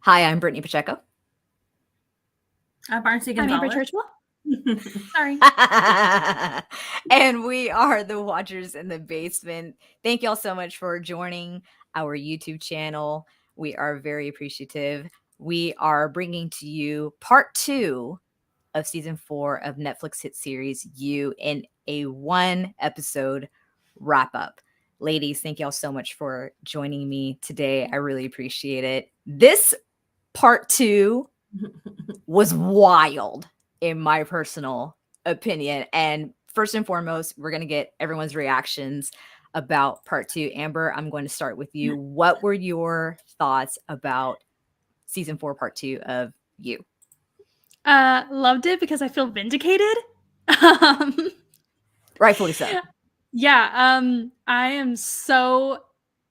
Hi, I'm Brittany Pacheco. I'm Marcy I'm Amber Gonzalez. Churchwell. Sorry. And we are the Watchers in the Basement. Thank y'all so much for joining our YouTube channel. We are very appreciative. We are bringing to you part 2 of season 4 of Netflix hit series You in a 1-episode wrap up. Ladies, thank y'all so much for joining me today. I really appreciate it. This part 2 was wild, in my personal opinion. And first and foremost, we're going to get everyone's reactions about part 2. Amber, I'm going to start with you. What were your thoughts about season 4, part 2 of You? Loved it because I feel vindicated. um, Rightfully so. yeah, I am so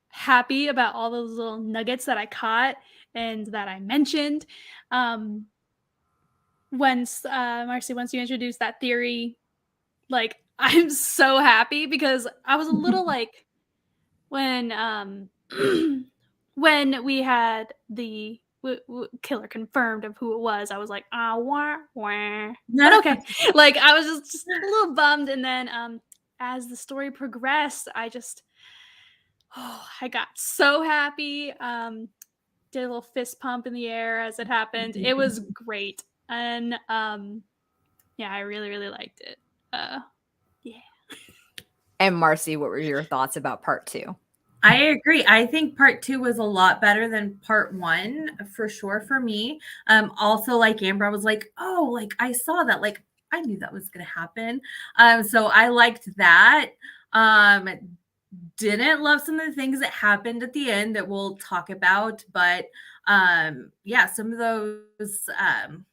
happy about all those little nuggets that I caught and that I mentioned. Marcy, once you introduced that theory, like I'm so happy because I was a little like when when we had the killer confirmed of who it was, I was like, ah, wah, wah. But okay, like I was just a little bummed. And then as the story progressed, I got so happy. Did a little fist pump in the air as it happened. It was great, and yeah, I really really liked it. Yeah. And Marcy, what were your thoughts about part 2? I agree. I think part 2 was a lot better than part 1 for sure for me. Also, like Amber, I was like, oh, like I saw that. Like I knew that was going to happen. So I liked that. Um, didn't love some of the things that happened at the end that we'll talk about, but yeah, some of those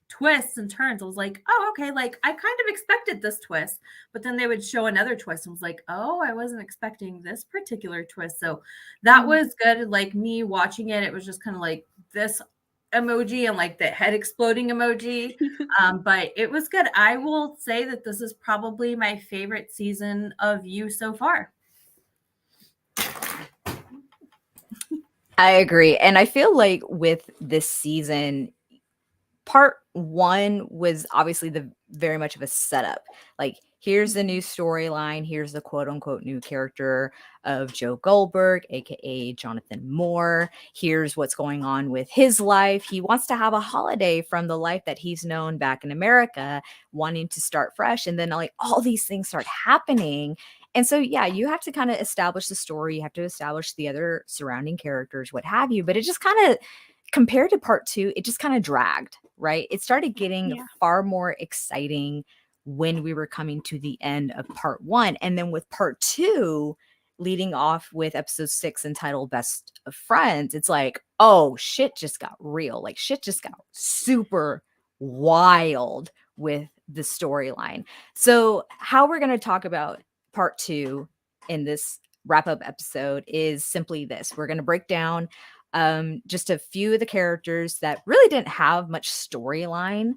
twists and turns, I was like, oh, okay, like I kind of expected this twist, but then they would show another twist and was like, oh, I wasn't expecting this particular twist. So that was good. Like me watching it, it was just kind of like this emoji and like the head exploding emoji. But it was good. I will say that this is probably my favorite season of You so far. I agree. And I feel like with this season, part 1 was obviously the very much of a setup. Like, here's the new storyline. Here's the quote unquote new character of Joe Goldberg, aka Jonathan Moore. Here's what's going on with his life. He wants to have a holiday from the life that he's known back in America, wanting to start fresh. And then, like, all these things start happening. And so, yeah, you have to kind of establish the story. You have to establish the other surrounding characters, what have you. But it just kind of, compared to part 2, it just kind of dragged, right? It started getting far more exciting when we were coming to the end of part 1. And then with part 2, leading off with episode 6 entitled Best of Friends, it's like, oh, shit just got real. Like, shit just got super wild with the storyline. So, how we're going to talk about part 2 in this wrap up episode is simply this: we're going to break down just a few of the characters that really didn't have much storyline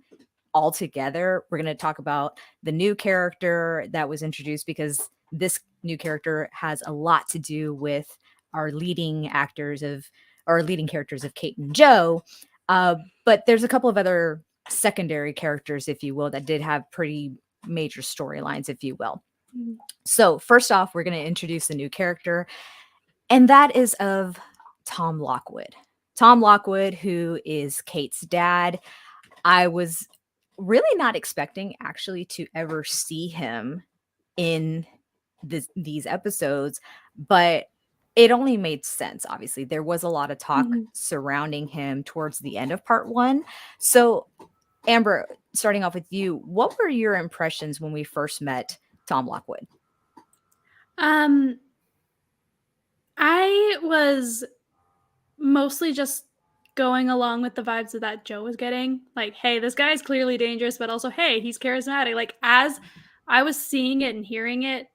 altogether. We're going to talk about the new character that was introduced, because this new character has a lot to do with our leading characters of Kate and Joe. But there's a couple of other secondary characters, if you will, that did have pretty major storylines, if you will. So first off, we're going to introduce the new character, and that is of Tom Lockwood. Tom Lockwood, who is Kate's dad. I was really not expecting actually to ever see him in these episodes, but it only made sense. Obviously, there was a lot of talk surrounding him towards the end of part 1. So, Amber, starting off with you, what were your impressions when we first met Tom Lockwood? I was mostly just going along with the vibes that Joe was getting. Like, hey, this guy is clearly dangerous, but also, hey, he's charismatic. Like, as I was seeing it and hearing it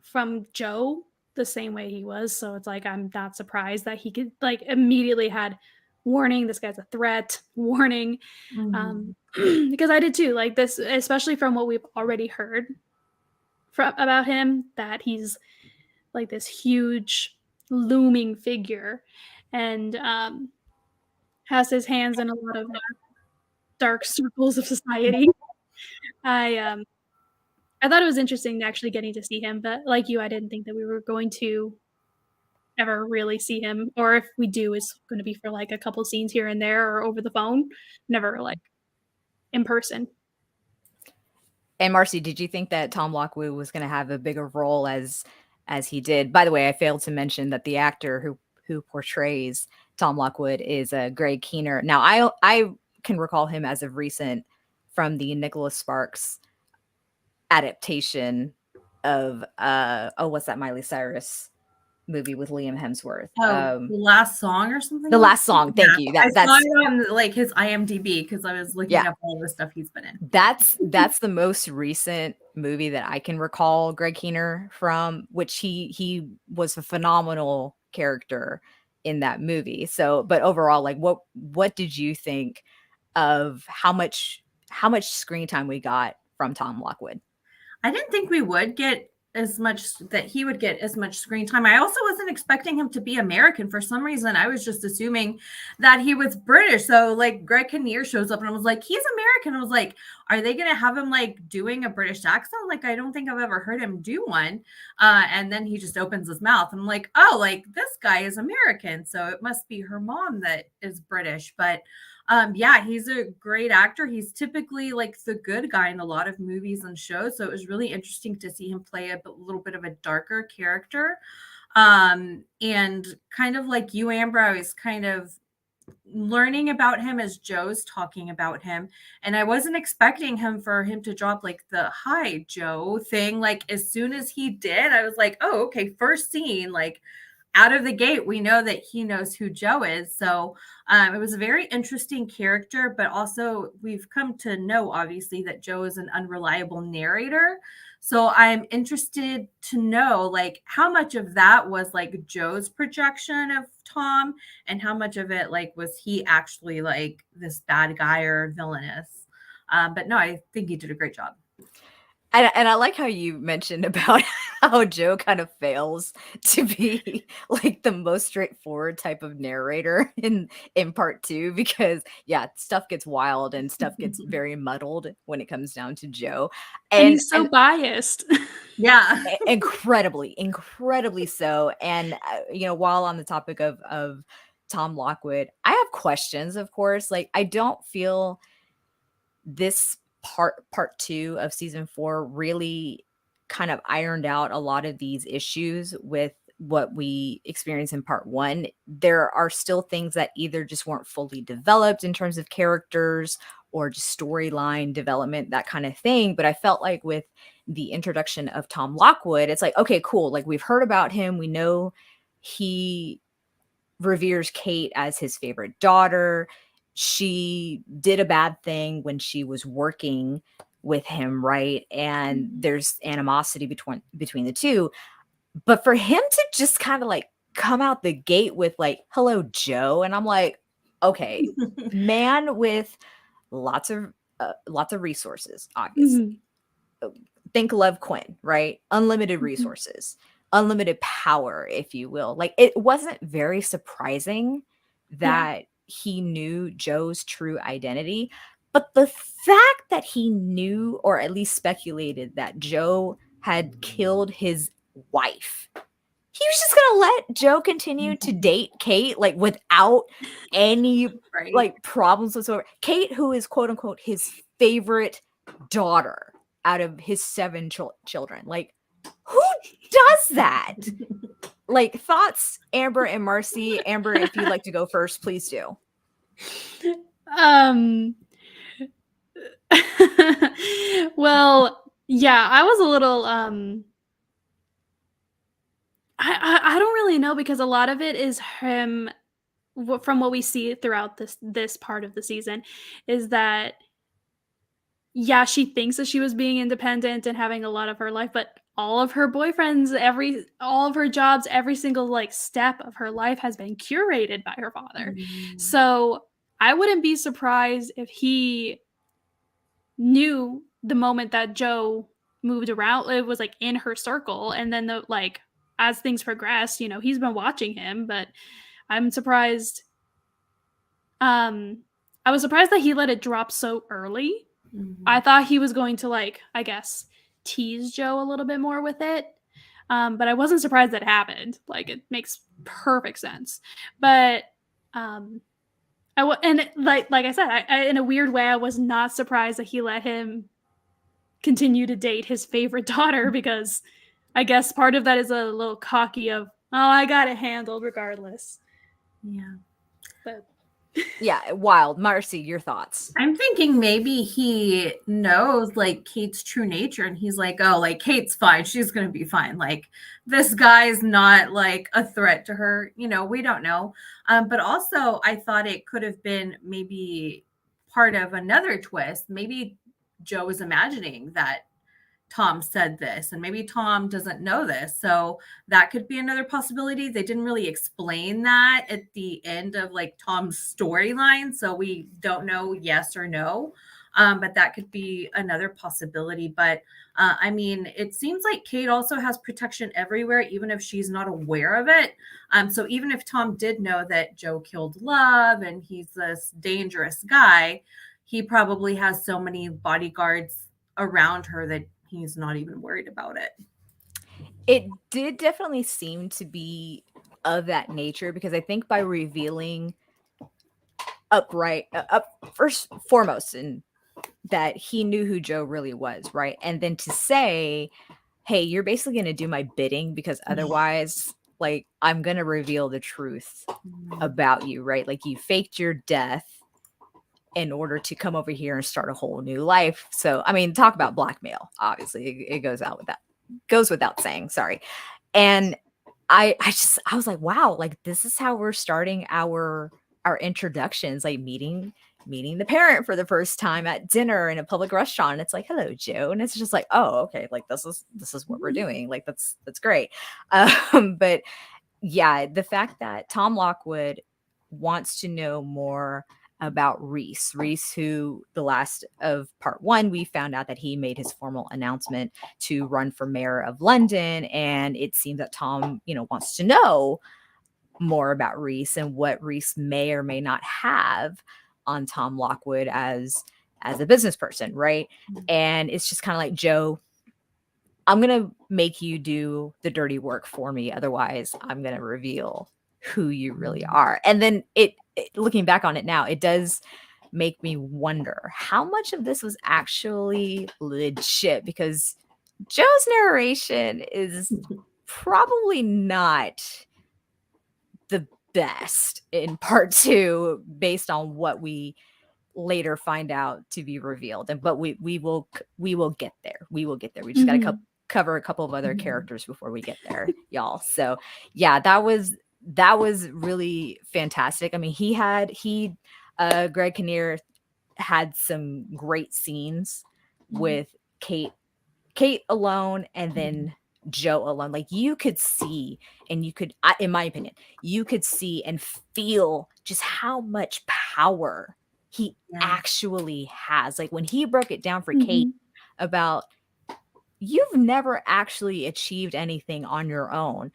from Joe the same way he was. So it's like, I'm not surprised that he could, like, immediately had warning, this guy's a threat, warning. Because I did too. Like, this, especially from what we've already heard about him, that he's like this huge looming figure. And has his hands in a lot of dark circles of society. I thought it was interesting actually getting to see him, but like you, I didn't think that we were going to ever really see him, or if we do, it's going to be for like a couple scenes here and there or over the phone, never like in person. And Marcy, did you think that Tom Lockwood was going to have a bigger role as he did? By the way, I failed to mention that the actor who portrays Tom Lockwood is Greg Keener. Now, I can recall him as of recent from the Nicholas Sparks adaptation of what's that Miley Cyrus movie with Liam Hemsworth? The Last Song or something. The Last Song. Thank you. I saw it on like his IMDb because I was looking up all the stuff he's been in. That's the most recent movie that I can recall Greg Keener from, which he was a phenomenal character in that movie. So, but overall, like what did you think of how much screen time we got from Tom Lockwood? I didn't think we would get as much, that he would get as much screen time. I also wasn't expecting him to be American. For some reason, I was just assuming that he was British. So like Greg Kinnear shows up and I was like, he's American. I was like, are they going to have him like doing a British accent? Like, I don't think I've ever heard him do one. And then he just opens his mouth. I'm like, oh, like this guy is American. So it must be her mom that is British. But yeah, he's a great actor. He's typically like the good guy in a lot of movies and shows. So it was really interesting to see him play a little bit of a darker character. And kind of like you, Amber, I was kind of learning about him as Joe's talking about him. And I wasn't expecting for him to drop like the "Hi, Joe" thing. Like as soon as he did, I was like, oh, okay, first scene, like out of the gate, we know that he knows who Joe is. So it was a very interesting character, but also we've come to know, obviously, that Joe is an unreliable narrator. So I'm interested to know, like, how much of that was like Joe's projection of Tom and how much of it, like, was he actually like this bad guy or villainous? But no, I think he did a great job. And I like how you mentioned about how Joe kind of fails to be like the most straightforward type of narrator in part 2, because stuff gets wild and stuff gets very muddled when it comes down to Joe. And he's so biased. Yeah. incredibly so. And while on the topic of Tom Lockwood, I have questions, of course. Like, I don't feel this part 2 of season 4 really kind of ironed out a lot of these issues with what we experienced in part 1. There are still things that either just weren't fully developed in terms of characters or just storyline development, that kind of thing. But I felt like with the introduction of Tom Lockwood, it's like, okay, cool. Like, we've heard about him. We know he reveres Kate as his favorite daughter. She did a bad thing when she was working with him, right? And there's animosity between the two. But for him to just kind of like come out the gate with like, "Hello, Joe," and I'm like, okay, man with lots of resources, obviously. Think Love Quinn, right? Unlimited resources, unlimited power, if you will. Like, it wasn't very surprising that he knew Joe's true identity, but the fact that he knew, or at least speculated, that Joe had killed his wife, he was just gonna let Joe continue to date Kate, like, without any like problems whatsoever. Kate, who is quote unquote his favorite daughter out of his 7 children. Like, who does that? Like, thoughts, Amber and Marcy. Amber, if you'd like to go first, please do. Well, yeah, I was a little I don't really know, because a lot of it is him, from what we see throughout this part of the season, is that she thinks that she was being independent and having a lot of her life, but all of her boyfriends, all of her jobs, every single like step of her life has been curated by her father. So I wouldn't be surprised if he knew the moment that Joe moved around, it was like in her circle, and then as things progressed, he's been watching him. But I'm surprised. I was surprised that he let it drop so early. Mhm. I thought he was going to, like, I guess, tease Joe a little bit more with it. But I wasn't surprised that happened. Like, it makes perfect sense. But like I said, I in a weird way, I was not surprised that he let him continue to date his favorite daughter, because I guess part of that is a little cocky of, oh, I got it handled regardless. Yeah. But Yeah, wild. Marcy, your thoughts? I'm thinking maybe he knows like Kate's true nature and he's like, oh, like Kate's fine. She's going to be fine. Like this guy's not like a threat to her. You know, we don't know. But also, I thought it could have been maybe part of another twist. Maybe Joe is imagining that Tom said this, and maybe Tom doesn't know this. So that could be another possibility. They didn't really explain that at the end of like Tom's storyline. So we don't know yes or no. But that could be another possibility. But I mean, it seems like Kate also has protection everywhere, even if she's not aware of it. So even if Tom did know that Joe killed Love and he's this dangerous guy, he probably has so many bodyguards around her that he's not even worried about it. It did definitely seem to be of that nature, because I think by revealing up first foremost, and that he knew who Joe really was, right? And then to say, hey, you're basically going to do my bidding, because otherwise, like, I'm going to reveal the truth about you, right? Like, you faked your death in order to come over here and start a whole new life. So, I mean, talk about blackmail. Obviously, it goes without saying. Sorry. And I was like, wow, like this is how we're starting our introductions, like meeting the parent for the first time at dinner in a public restaurant. And it's like, hello, Joe. And it's just like, oh, okay, like this is what we're doing. Like that's great. But yeah, the fact that Tom Lockwood wants to know more about Rhys, who the last of part 1, we found out that he made his formal announcement to run for mayor of London. And it seems that Tom, wants to know more about Rhys and what Rhys may or may not have on Tom Lockwood as a business person, right? And it's just kind of like, Joe, I'm going to make you do the dirty work for me. Otherwise, I'm going to reveal who you really are. And then looking back on it now, it does make me wonder how much of this was actually legit, because Joe's narration is probably not the best in part 2, based on what we later find out to be revealed. But we will get there. We just got to cover a couple of other characters before we get there, y'all. So yeah, that was really fantastic. I mean, Greg Kinnear had some great scenes with Kate alone, and then Joe alone. Like, you could see, and in my opinion, you could see and feel just how much power he actually has. Like, when he broke it down for Kate about, you've never actually achieved anything on your own.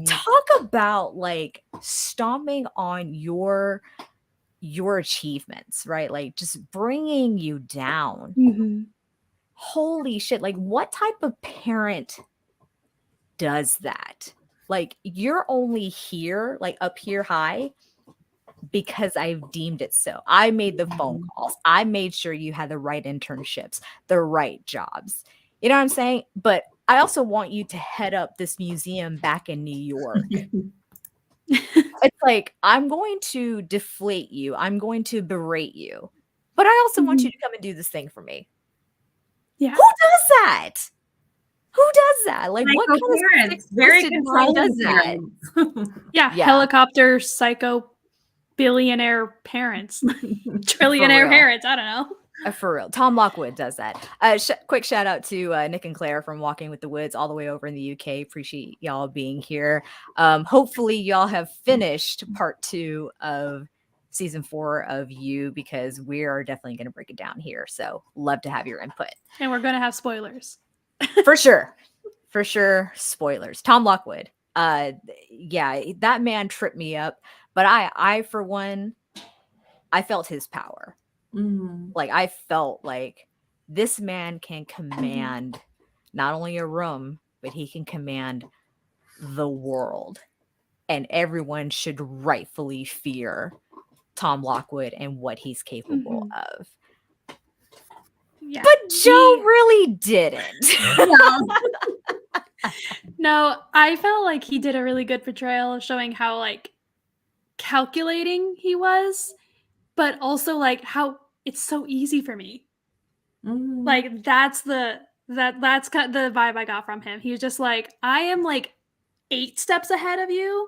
Talk about like stomping on your achievements, right? Like, just bringing you down. Holy shit. Like, what type of parent does that? Like, you're only here, like up here high, because I've deemed it so. I made the phone calls. I made sure you had the right internships, the right jobs. You know what I'm saying? But I also want you to head up this museum back in New York. It's like, I'm going to deflate you. I'm going to berate you. But I also want you to come and do this thing for me. Yeah. Who does that? Who does that? Like, what kind of parents? Very controlled does that? Yeah, helicopter psycho billionaire parents, trillionaire parents. I don't know. For real. Tom Lockwood does that. Quick shout out to Nick and Claire from Walking with the Woods, all the way over in the UK. Appreciate y'all being here. Hopefully y'all have finished part 2 of season 4 of You, because we are definitely going to break it down here. So love to have your input. And we're going to have spoilers. For sure. Spoilers. Tom Lockwood. Yeah, that man tripped me up. But I for one, I felt his power. Like I felt like this man can command not only a room, but he can command the world. And everyone should rightfully fear Tom Lockwood and what he's capable of. Yeah. But Joe really didn't. No, I felt like he did a really good portrayal of showing how like calculating he was, but also like how it's so easy for me. Like that's kind of the vibe I got from him. He was just like, I am like 8 steps ahead of you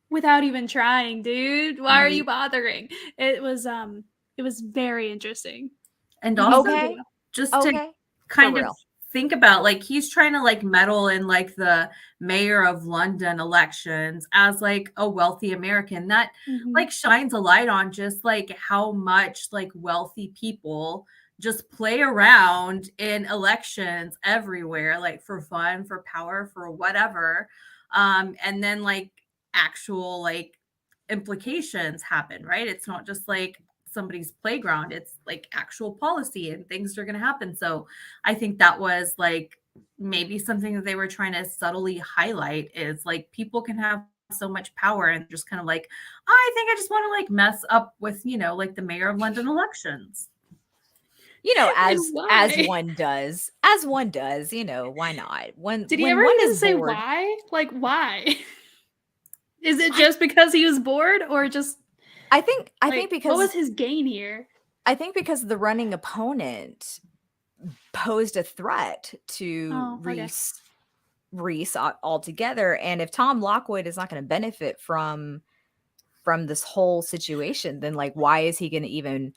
without even trying, dude. Why are you bothering? It was very interesting. And also just to kind of think about, like, he's trying to like meddle in like the mayor of London elections as like a wealthy American. That like shines a light on just like how much like wealthy people just play around in elections everywhere, like for fun, for power, for whatever. And then like actual like implications happen, right? It's not just like somebody's playground, it's like actual policy and things are going to happen. So I think that was like maybe something that they were trying to subtly highlight, is like people can have so much power and just kind of like, I think I just want to like mess up with, you know, like the mayor of London elections. You know, as one does, you know, why not? Did he ever even say why? Like, why? Is it just because he was bored, or just? I think because what was his gain here? I think because the running opponent posed a threat to Rhys altogether, and if Tom Lockwood is not going to benefit from this whole situation, then like why is he going to even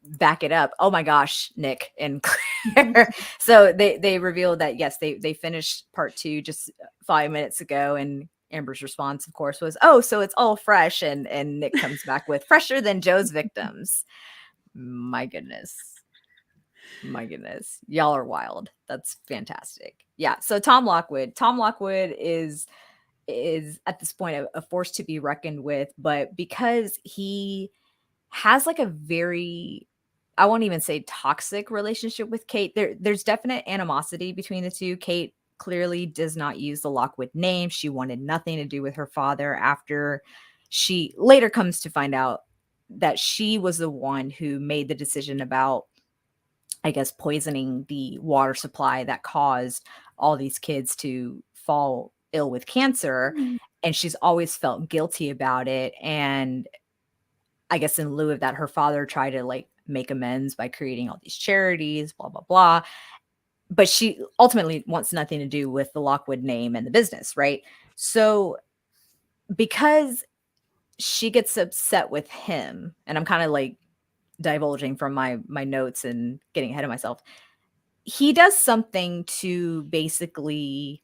back it up? Oh my gosh, Nick and Claire. So they revealed that yes, they finished part 2 just 5 minutes ago, and Amber's response, of course, was, oh, so it's all fresh, and Nick comes back with fresher than Joe's victims. My goodness, y'all are wild. That's fantastic. Yeah, so Tom Lockwood is at this point a force to be reckoned with, but because he has like a very, I won't even say toxic relationship with Kate. There's definite animosity between the two. Kate clearly does not use the Lockwood name. She wanted nothing to do with her father, after she later comes to find out that she was the one who made the decision about, I guess, poisoning the water supply that caused all these kids to fall ill with cancer. And she's always felt guilty about it. And I guess in lieu of that, her father tried to like make amends by creating all these charities, blah, blah, blah. But she ultimately wants nothing to do with the Lockwood name and the business, right? So because she gets upset with him, and I'm kind of like divulging from my notes and getting ahead of myself, he does something to basically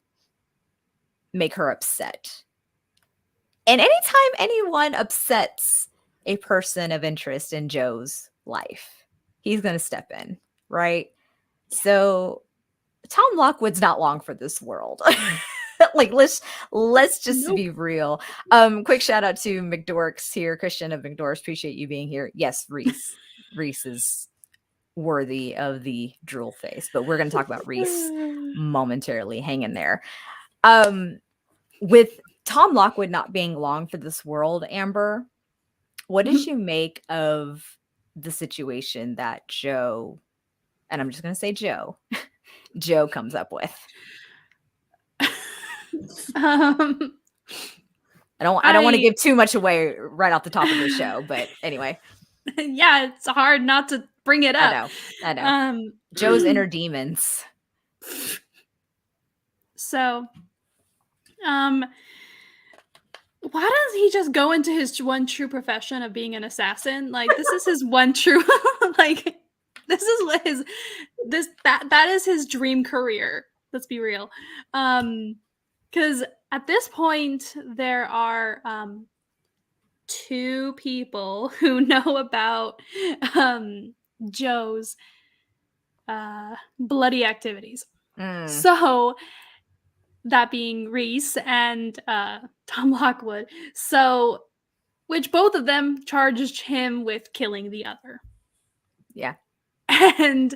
make her upset. And anytime anyone upsets a person of interest in Joe's life, he's going to step in, right? So Tom Lockwood's not long for this world. Like, let's just be real. Quick shout out to McDorks here, Christian of McDorks. Appreciate you being here. Yes, Rhys is worthy of the drool face, but we're going to talk about Rhys momentarily. Hang in there. With Tom Lockwood not being long for this world, Amber, what did you make of the situation that Joe, and I'm just going to say Joe comes up with? I don't want to give too much away right off the top of the show, but anyway. Yeah, it's hard not to bring it up. I know. Joe's inner demons. So, why does he just go into his one true profession of being an assassin? Like, this is his one true, like, this is what that is his dream career. Let's be real. Because at this point, there are 2 people who know about Joe's bloody activities. So, that being Rhys and Tom Lockwood. So which both of them charged him with killing the other. Yeah. And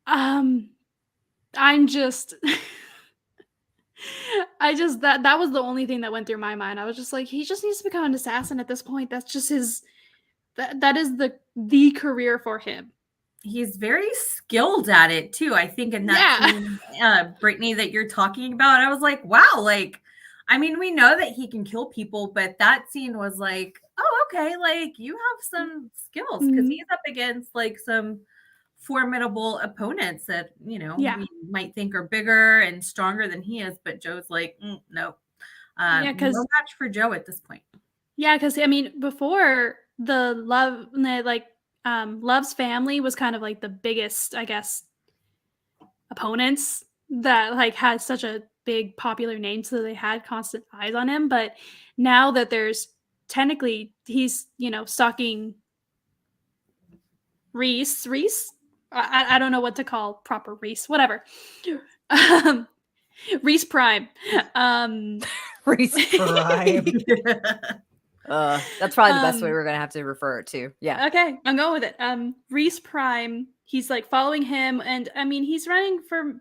I'm just that was the only thing that went through my mind. I was just like, he just needs to become an assassin at this point. That's just his that is the career for him. He's very skilled at it too. I think in that scene, Brittany, that you're talking about, I was like, wow, like, I mean, we know that he can kill people, but that scene was like, oh, okay, like you have some skills because he's up against like some formidable opponents that, you know, we might think are bigger and stronger than he is, but Joe's like, no. No match for Joe at this point. Yeah, because I mean, before the Love's family was kind of like the biggest, I guess, opponents that like had such a big popular name, so they had constant eyes on him. But now that there's technically he's, you know, stalking Rhys. I don't know what to call proper Rhys, whatever. Rhys Prime. Rhys Prime. That's probably the best way we're gonna have to refer it to. Yeah. Okay, I'm going with it. Rhys Prime. He's like following him, and I mean he's running for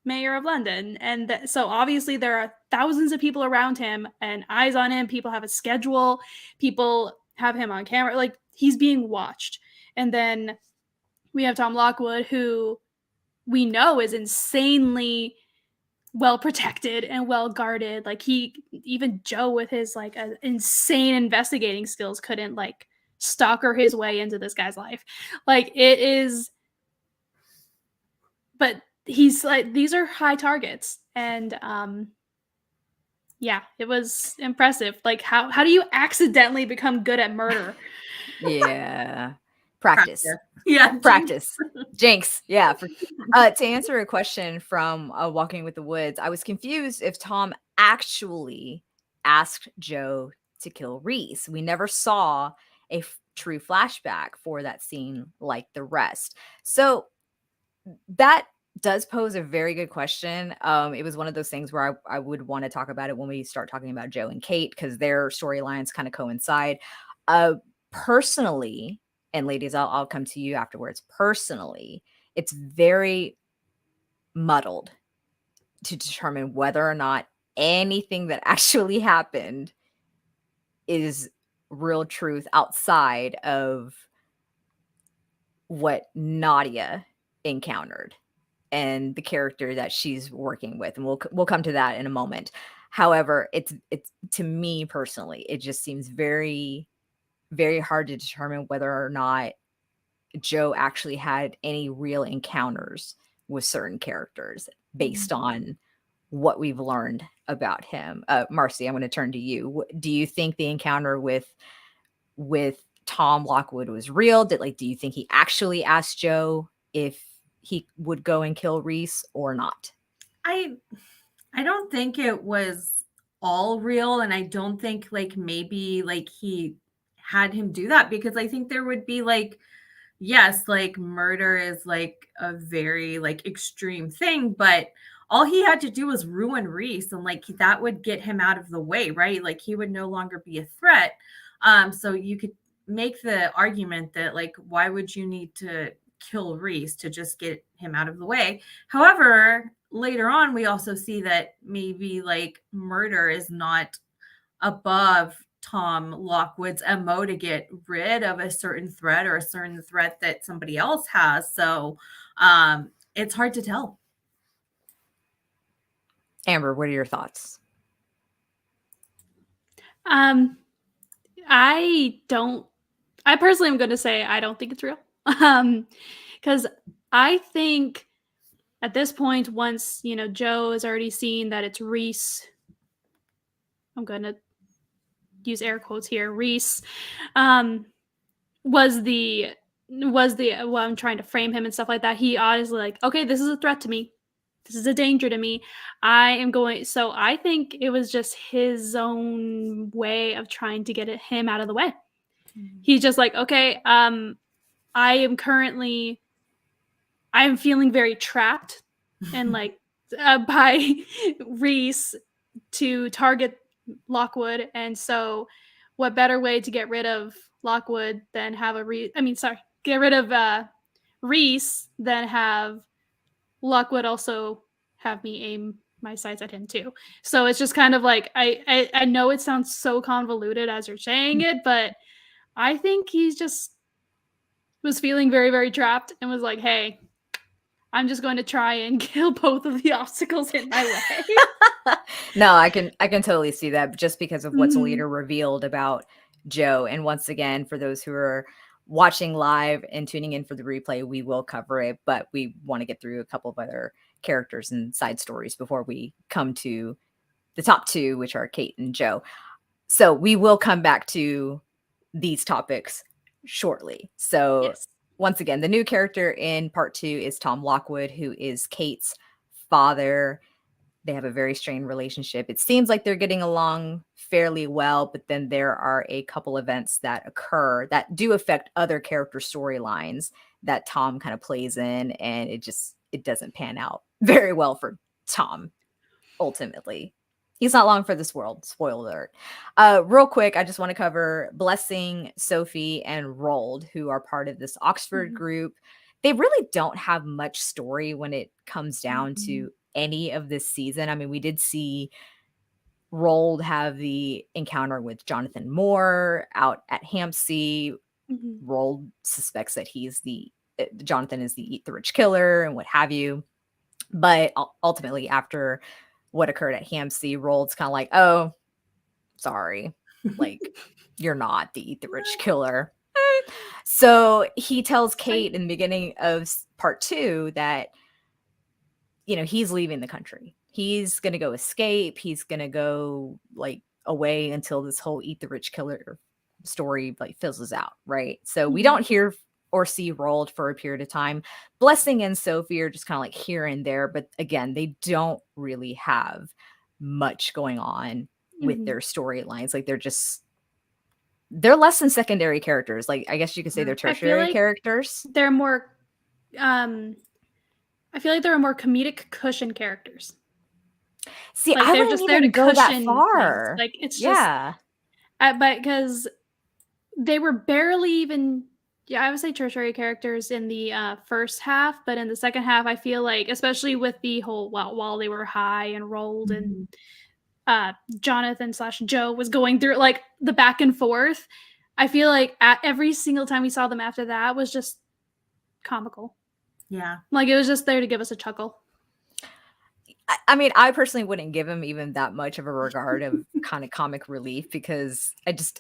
mayor of London, and so obviously there are thousands of people around him and eyes on him. People have a schedule. People have him on camera. Like he's being watched. And then we have Tom Lockwood, who we know is insanely well protected and well guarded. Like even Joe with his like insane investigating skills couldn't like stalker his way into this guy's life. Like it is, but he's like, these are high targets. And yeah, it was impressive. Like how do you accidentally become good at murder? Yeah. Practice. Yeah. Practice. Jinx. Yeah. To answer a question from Walking with the Woods, I was confused if Tom actually asked Joe to kill Rhys. We never saw a true flashback for that scene like the rest. So that does pose a very good question. It was one of those things where I would want to talk about it when we start talking about Joe and Kate, because their storylines kind of coincide. Personally, and ladies, I'll come to you afterwards. Personally, it's very muddled to determine whether or not anything that actually happened is real truth outside of what Nadia encountered and the character that she's working with. And we'll come to that in a moment. However, it's to me personally, it just seems very, very hard to determine whether or not Joe actually had any real encounters with certain characters based on what we've learned about him. Marcy, I'm going to turn to you. Do you think the encounter with Tom Lockwood was real? Do you think he actually asked Joe if he would go and kill Rhys or not? I don't think it was all real, and I don't think like maybe like he had him do that, because I think there would be like, yes, like murder is like a very like extreme thing, but all he had to do was ruin Rhys, and like that would get him out of the way, right? Like he would no longer be a threat. So you could make the argument that like, why would you need to kill Rhys to just get him out of the way? However, later on, we also see that maybe like murder is not above Tom Lockwood's MO to get rid of a certain threat or a certain threat that somebody else has. So it's hard to tell. Amber, what are your thoughts? I personally am going to say I don't think it's real. Because I think at this point, once, you know, Joe has already seen that it's Rhys, I'm going to use air quotes here, Rhys, was well, I'm trying to frame him and stuff like that. He honestly like, okay, this is a threat to me. This is a danger to me. So I think it was just his own way of trying to get him out of the way. He's just like, okay, I am feeling very trapped and like by Rhys to target Lockwood, and so what better way to get rid of Lockwood than have get rid of Rhys than have Lockwood also have me aim my sights at him too. So it's just kind of like I know it sounds so convoluted as you're saying it, but I think he just was feeling very, very trapped and was like, hey, I'm just going to try and kill both of the obstacles in my way. No, I can totally see that just because of what's Mhm. later revealed about Joe. And once again, for those who are watching live and tuning in for the replay, we will cover it, but we want to get through a couple of other characters and side stories before we come to the top two, which are Kate and Joe. So we will come back to these topics shortly. So Yes. once again, the new character in part 2 is Tom Lockwood, who is Kate's father. They have a very strained relationship. It seems like they're getting along fairly well, but then there are a couple events that occur that do affect other character storylines that Tom kind of plays in, and it doesn't pan out very well for Tom ultimately. He's not long for this world. Spoiler alert. Real quick, I just want to cover Blessing, Sophie, and Rold, who are part of this Oxford group. They really don't have much story when it comes down to any of this season. I mean, we did see Rold have the encounter with Jonathan Moore out at Hampsey. Rold suspects that Jonathan is the Eat the Rich killer and what have you. But ultimately, after what occurred at Hampsey, Rold's kind of like, oh, sorry, like you're not the Eat the Rich killer. So he tells Kate in the beginning of part 2 that, he's leaving the country. He's going to go escape. He's going to go like away until this whole Eat the Rich killer story like fizzles out. Right. So we don't hear or see Rold for a period of time. Blessing and Sophie are just kind of like here and there. But again, they don't really have much going on with their storylines. Like they're less than secondary characters. Like I guess you could say they're tertiary characters. They're more I feel like there are more comedic cushion characters. See, like, I they're wouldn't just there even to go that cushion far. things. Like it's Yeah. just but because they were barely even I would say tertiary characters in the first half, but in the second half I feel like, especially with the whole while they were high and Rolled and Jonathan / Joe was going through like the back and forth, I feel like every single time we saw them after that was just comical. Yeah. Like it was just there to give us a chuckle. I mean, I personally wouldn't give him even that much of a regard of kind of comic relief because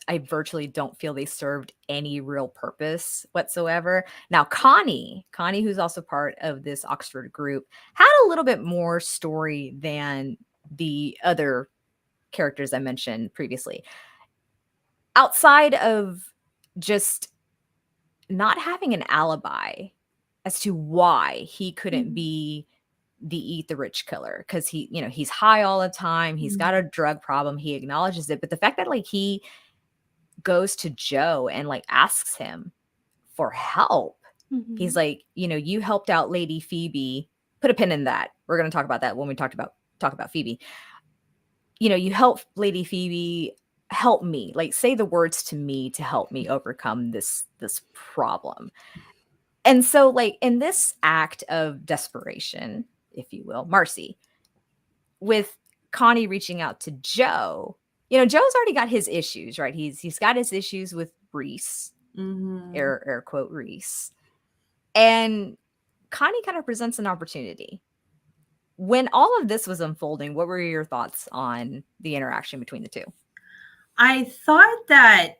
I virtually don't feel they served any real purpose whatsoever. Now, Connie, who's also part of this Oxford group, had a little bit more story than the other characters I mentioned previously. Outside of just not having an alibi as to why he couldn't be the Eat the Rich killer, because he's high all the time, he's got a drug problem, he acknowledges it, but the fact that like he goes to Joe and like asks him for help, he's like, you helped out Lady Phoebe. Put a pin in that. We're going to talk about that when we talk about Phoebe. You help Lady Phoebe, help me, like say the words to me to help me overcome this problem. And so like in this act of desperation, if you will, Marcy, with Connie reaching out to Joe, Joe's already got his issues, right? He's got his issues with Rhys, air quote Rhys. And Connie kind of presents an opportunity. When all of this was unfolding, what were your thoughts on the interaction between the two? I thought that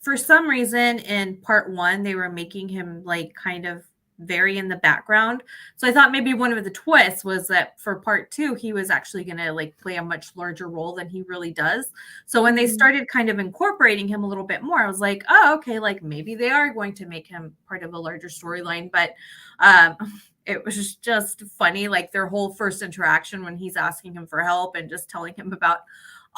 for some reason in part 1, they were making him like kind of very in the background. So I thought maybe one of the twists was that for part 2, he was actually going to like play a much larger role than he really does. So when they started kind of incorporating him a little bit more, I was like, oh, okay, like maybe they are going to make him part of a larger storyline. But it was just funny, like their whole first interaction when he's asking him for help and just telling him about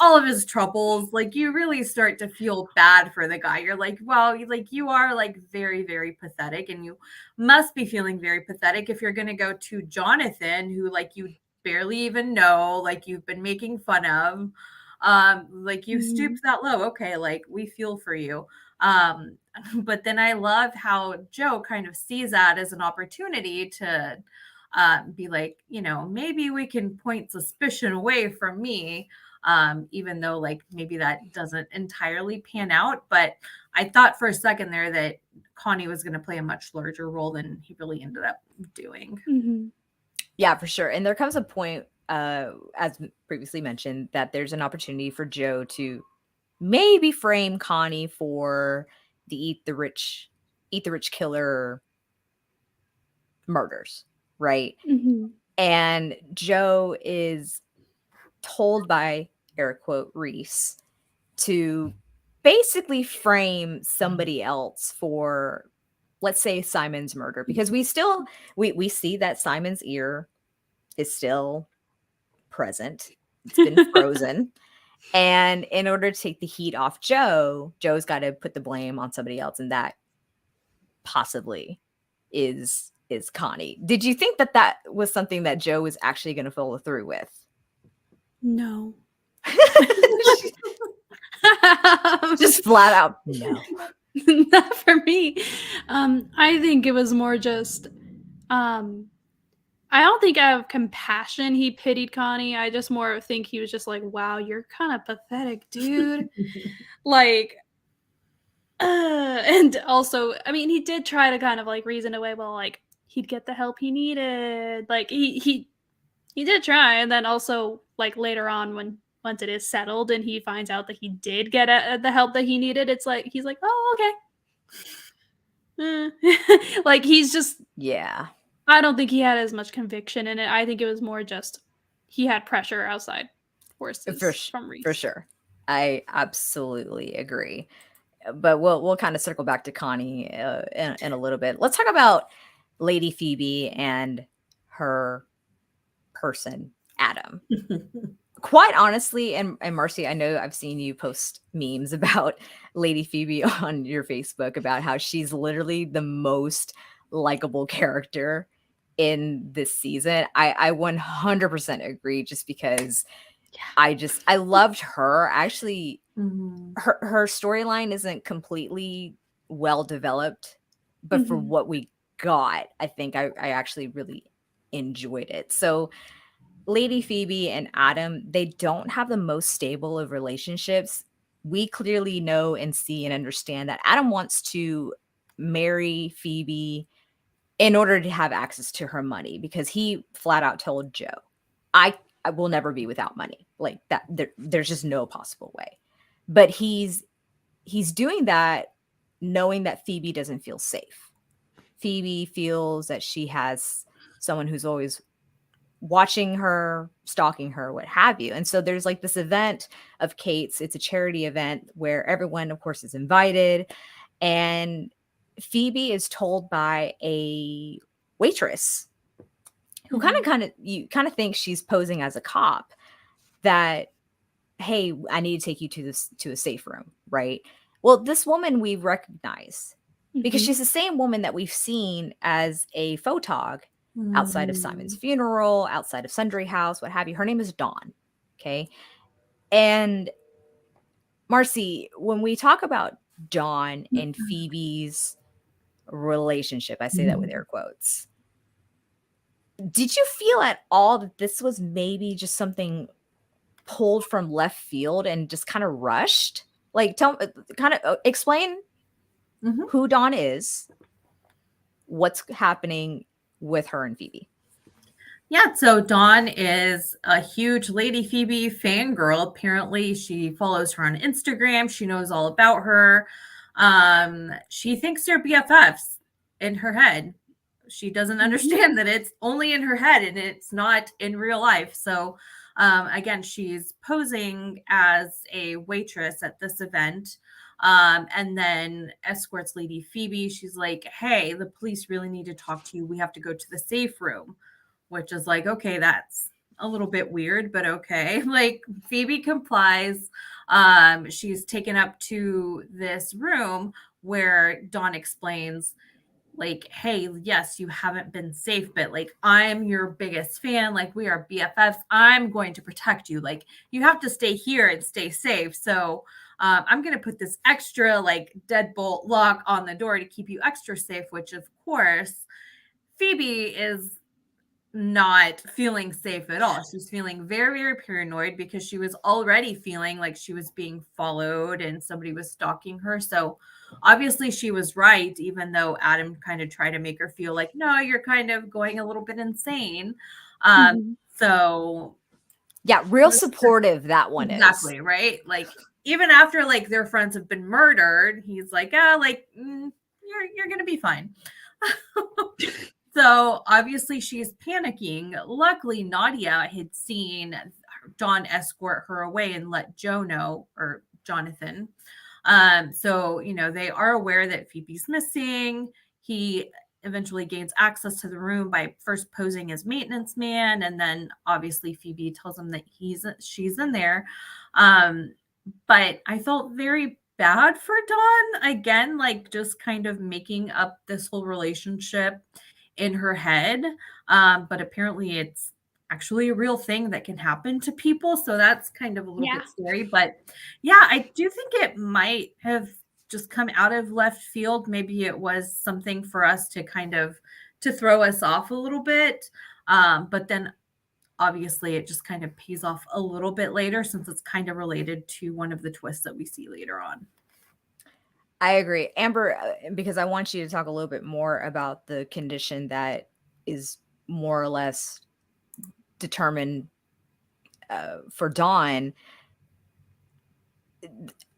all of his troubles. Like you really start to feel bad for the guy. You're like, well, like you are like very, very pathetic, and you must be feeling very pathetic if you're going to go to Jonathan, who like you barely even know, like you've been making fun of. Like you stooped that low. Okay, like we feel for you. But then I love how Joe kind of sees that as an opportunity to be like, maybe we can point suspicion away from me, even though like maybe that doesn't entirely pan out. But I thought for a second there that Connie was going to play a much larger role than he really ended up doing. Mm-hmm. Yeah, for sure. And there comes a point, as previously mentioned, that there's an opportunity for Joe to maybe frame Connie for the eat the rich killer murders, right? Mm-hmm. And Joe is told by air quote Rhys to basically frame somebody else for, let's say, Simon's murder, because we see that Simon's ear is still present. It's been frozen. And in order to take the heat off Joe's got to put the blame on somebody else, and that possibly is Connie. Did you think that was something that Joe was actually going to follow through with? No. Just flat out no. Not for me. I think it was more just I don't think I have compassion he pitied Connie. I just more think he was just like, wow, you're kind of pathetic, dude. Like and also, I mean, he did try to kind of like reason away, well, like he'd get the help he needed. Like he did try, and then also like later on once it is settled and he finds out that he did get the help that he needed, it's like he's like, oh, okay. Like he's just, Yeah. I don't think he had as much conviction in it. I think it was more just he had pressure outside forces from Rhys. For sure. I absolutely agree. But we'll kind of circle back to Connie in a little bit. Let's talk about Lady Phoebe and her person, Adam. Quite honestly, and Marcy, I know I've seen you post memes about Lady Phoebe on your Facebook about how she's literally the most likable character in this season. I 100% agree, just because I loved her. Actually, her storyline isn't completely well developed, but for what we got, I think I actually really enjoyed it. So Lady Phoebe and Adam, they don't have the most stable of relationships. We clearly know and see and understand that Adam wants to marry Phoebe in order to have access to her money, because he flat out told Joe, I will never be without money. Like that, there's just no possible way. But he's doing that knowing that Phoebe doesn't feel safe. Phoebe feels that she has someone who's always watching her, stalking her, what have you. And so there's like this event of Kate's. It's a charity event where everyone, of course, is invited. And Phoebe is told by a waitress who you kind of think she's posing as a cop that, hey, I need to take you to a safe room, right? Well, this woman we recognize because she's the same woman that we've seen as a photog outside of Simon's funeral, outside of Sundry House, what have you. Her name is Dawn. Okay. And Marcy, when we talk about Dawn and Phoebe's relationship, I say that with air quotes, did you feel at all that this was maybe just something pulled from left field and just kind of rushed? Like, explain who Dawn is, what's happening with her and Phoebe. Yeah, so Dawn is a huge Lady Phoebe fangirl. Apparently, she follows her on Instagram. She knows all about her. She thinks they're BFFs in her head. She doesn't understand that it's only in her head and it's not in real life. So, again, she's posing as a waitress at this event. And then escorts Lady Phoebe. She's like, hey, the police really need to talk to you. We have to go to the safe room. Which is like, okay, that's a little bit weird, but okay. Like Phoebe complies. She's taken up to this room where Dawn explains like, hey, yes, you haven't been safe, but like, I'm your biggest fan. Like, we are BFFs. I'm going to protect you. Like, you have to stay here and stay safe. So, I'm going to put this extra like deadbolt lock on the door to keep you extra safe, which of course, Phoebe is not feeling safe at all. She's feeling very, very paranoid because she was already feeling like she was being followed and somebody was stalking her. So obviously she was right, even though Adam kind of tried to make her feel like, no, you're kind of going a little bit insane. Um, Mhm. so Yeah, real supportive that one is. exactly, right? Like even after like their friends have been murdered, he's like, you're gonna be fine. So obviously she's panicking. Luckily, Nadia had seen John escort her away and let Joe know, or Jonathan. So they are aware that Phoebe's missing. He eventually gains access to the room by first posing as maintenance man, and then obviously Phoebe tells him that she's in there. Um, but I felt very bad for Dawn again, like just kind of making up this whole relationship in her head. But apparently it's actually a real thing that can happen to people. So that's kind of a little Yeah. bit scary. But yeah, I do think it might have just come out of left field. Maybe it was something for us to kind of to throw us off a little bit. But then obviously it just kind of pays off a little bit later since it's kind of related to one of the twists that we see later on. I agree. Amber, because I want you to talk a little bit more about the condition that is more or less determined for Dawn.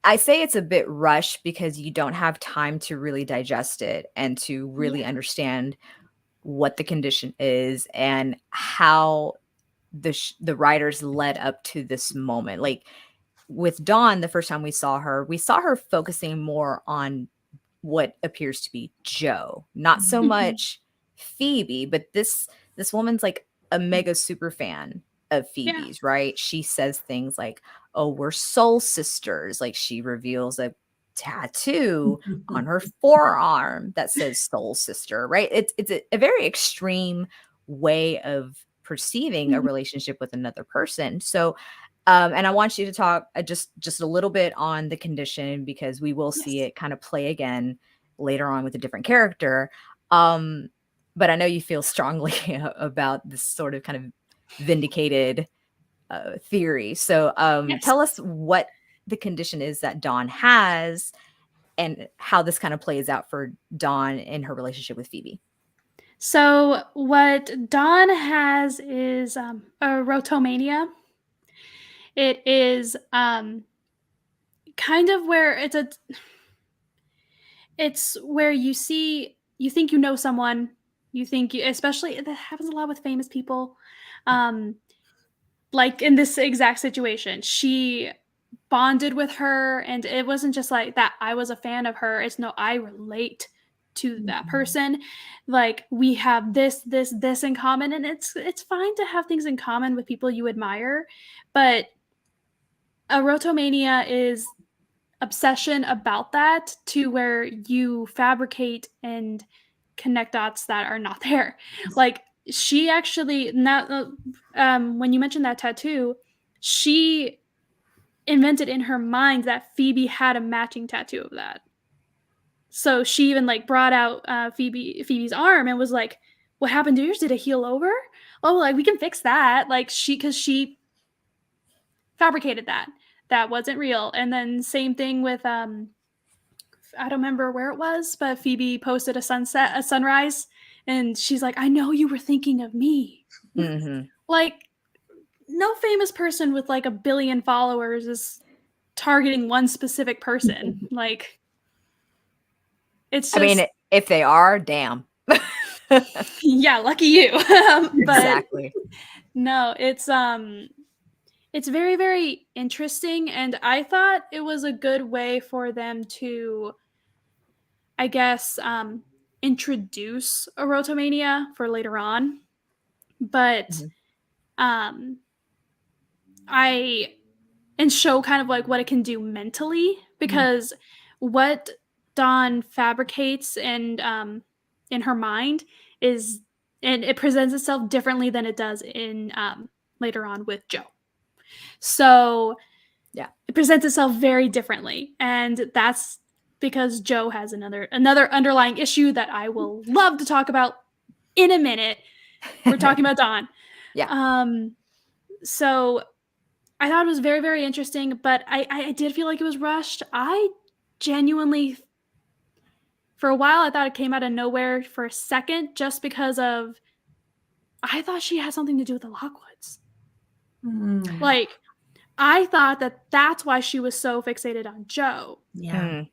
I say it's a bit rushed because you don't have time to really digest it and to really understand what the condition is and how the writers led up to this moment. Like with Dawn, the first time we saw her focusing more on what appears to be Joe, not so much Phoebe, but this woman's like a mega super fan of Yeah. Phoebe's, right? She says things like, "Oh, we're soul sisters." Like she reveals a tattoo on her forearm that says soul sister, right? It's a very extreme way of perceiving a relationship with another person. So and I want you to talk just a little bit on the condition because we will see Yes. it kind of play again later on with a different character. Um, but I know you feel strongly about this sort of kind of vindicated theory. So Yes. tell us what the condition is that Dawn has and how this kind of plays out for Dawn in her relationship with Phoebe. So what Dawn has is a rotomania. It is kind of where it's where you think you know someone, you think you, especially that happens a lot with famous people. Um, like in this exact situation, she bonded with her, and it wasn't just like that. I was a fan of her. It's no, I relate to that person. Like we have this in common, and it's fine to have things in common with people you admire, but a rotomania is obsession about that to where you fabricate and connect dots that are not there. Like she actually not when you mentioned that tattoo, she invented in her mind that Phoebe had a matching tattoo of that. So she even like brought out Phoebe's arm and was like, "What happened to yours? Did it heal over? Oh, like we can fix that." Like because she fabricated that. That wasn't real. And then same thing with I don't remember where it was, but Phoebe posted a sunrise, and she's like, "I know you were thinking of me." Mm-hmm. Like, no famous person with like a billion followers is targeting one specific person. Like, it's I mean, just, if they are, damn. yeah, lucky you. But Exactly. no, it's very, very interesting, and I thought it was a good way for them to, I guess, introduce a rotomania for later on. But Mhm. um I and show kind of like what it can do mentally, because what Dawn fabricates in her mind is, and it presents itself differently than it does in later on with Joe. So Yeah. it presents itself very differently, and that's because Joe has another underlying issue that I will love to talk about in a minute. We're talking about Dawn. Yeah. So I thought it was very, very interesting, but I did feel like it was rushed. I genuinely, for a while, I thought it came out of nowhere for a second, just because of, I thought she had something to do with the Lockwoods. Like, I thought that that's why she was so fixated on Joe. Yeah.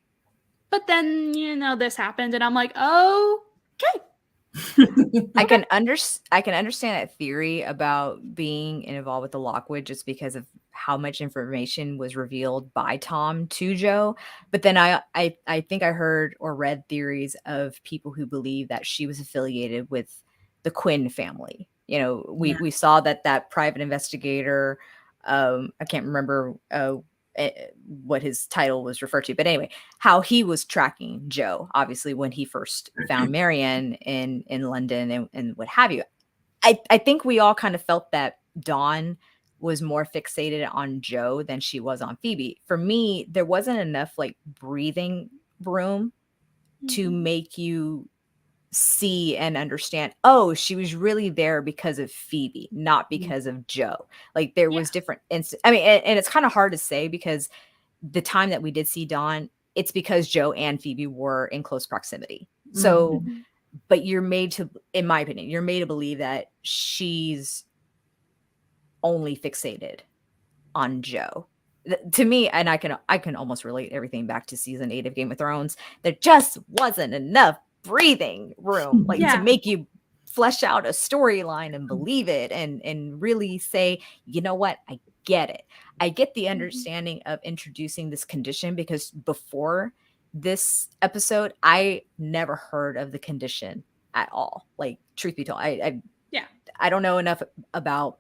But then, this happened, and I'm like, oh, okay. I can understand that theory about being involved with the Lockwood just because of how much information was revealed by Tom to Joe. But then I think I heard or read theories of people who believe that she was affiliated with the Quinn family. We saw that private investigator, I can't remember what his title was referred to, but anyway, how he was tracking Joe, obviously, when he first found Marianne in London and what have you. I think we all kind of felt that Dawn was more fixated on Joe than she was on Phoebe. For me, there wasn't enough like breathing room to make you see and understand, oh, she was really there because of Phoebe, not because of Joe. Like there was different I mean, and it's kind of hard to say because the time that we did see Dawn, it's because Joe and Phoebe were in close proximity. So, but you're made to, in my opinion, you're made to believe that she's only fixated on Joe. To me, and I can almost relate everything back to season 8 of Game of Thrones. There just wasn't enough breathing room to make you flesh out a storyline and believe it and really say, you know what, I get it. I get the understanding of introducing this condition, because before this episode, I never heard of the condition at all. Like, truth be told, I don't know enough about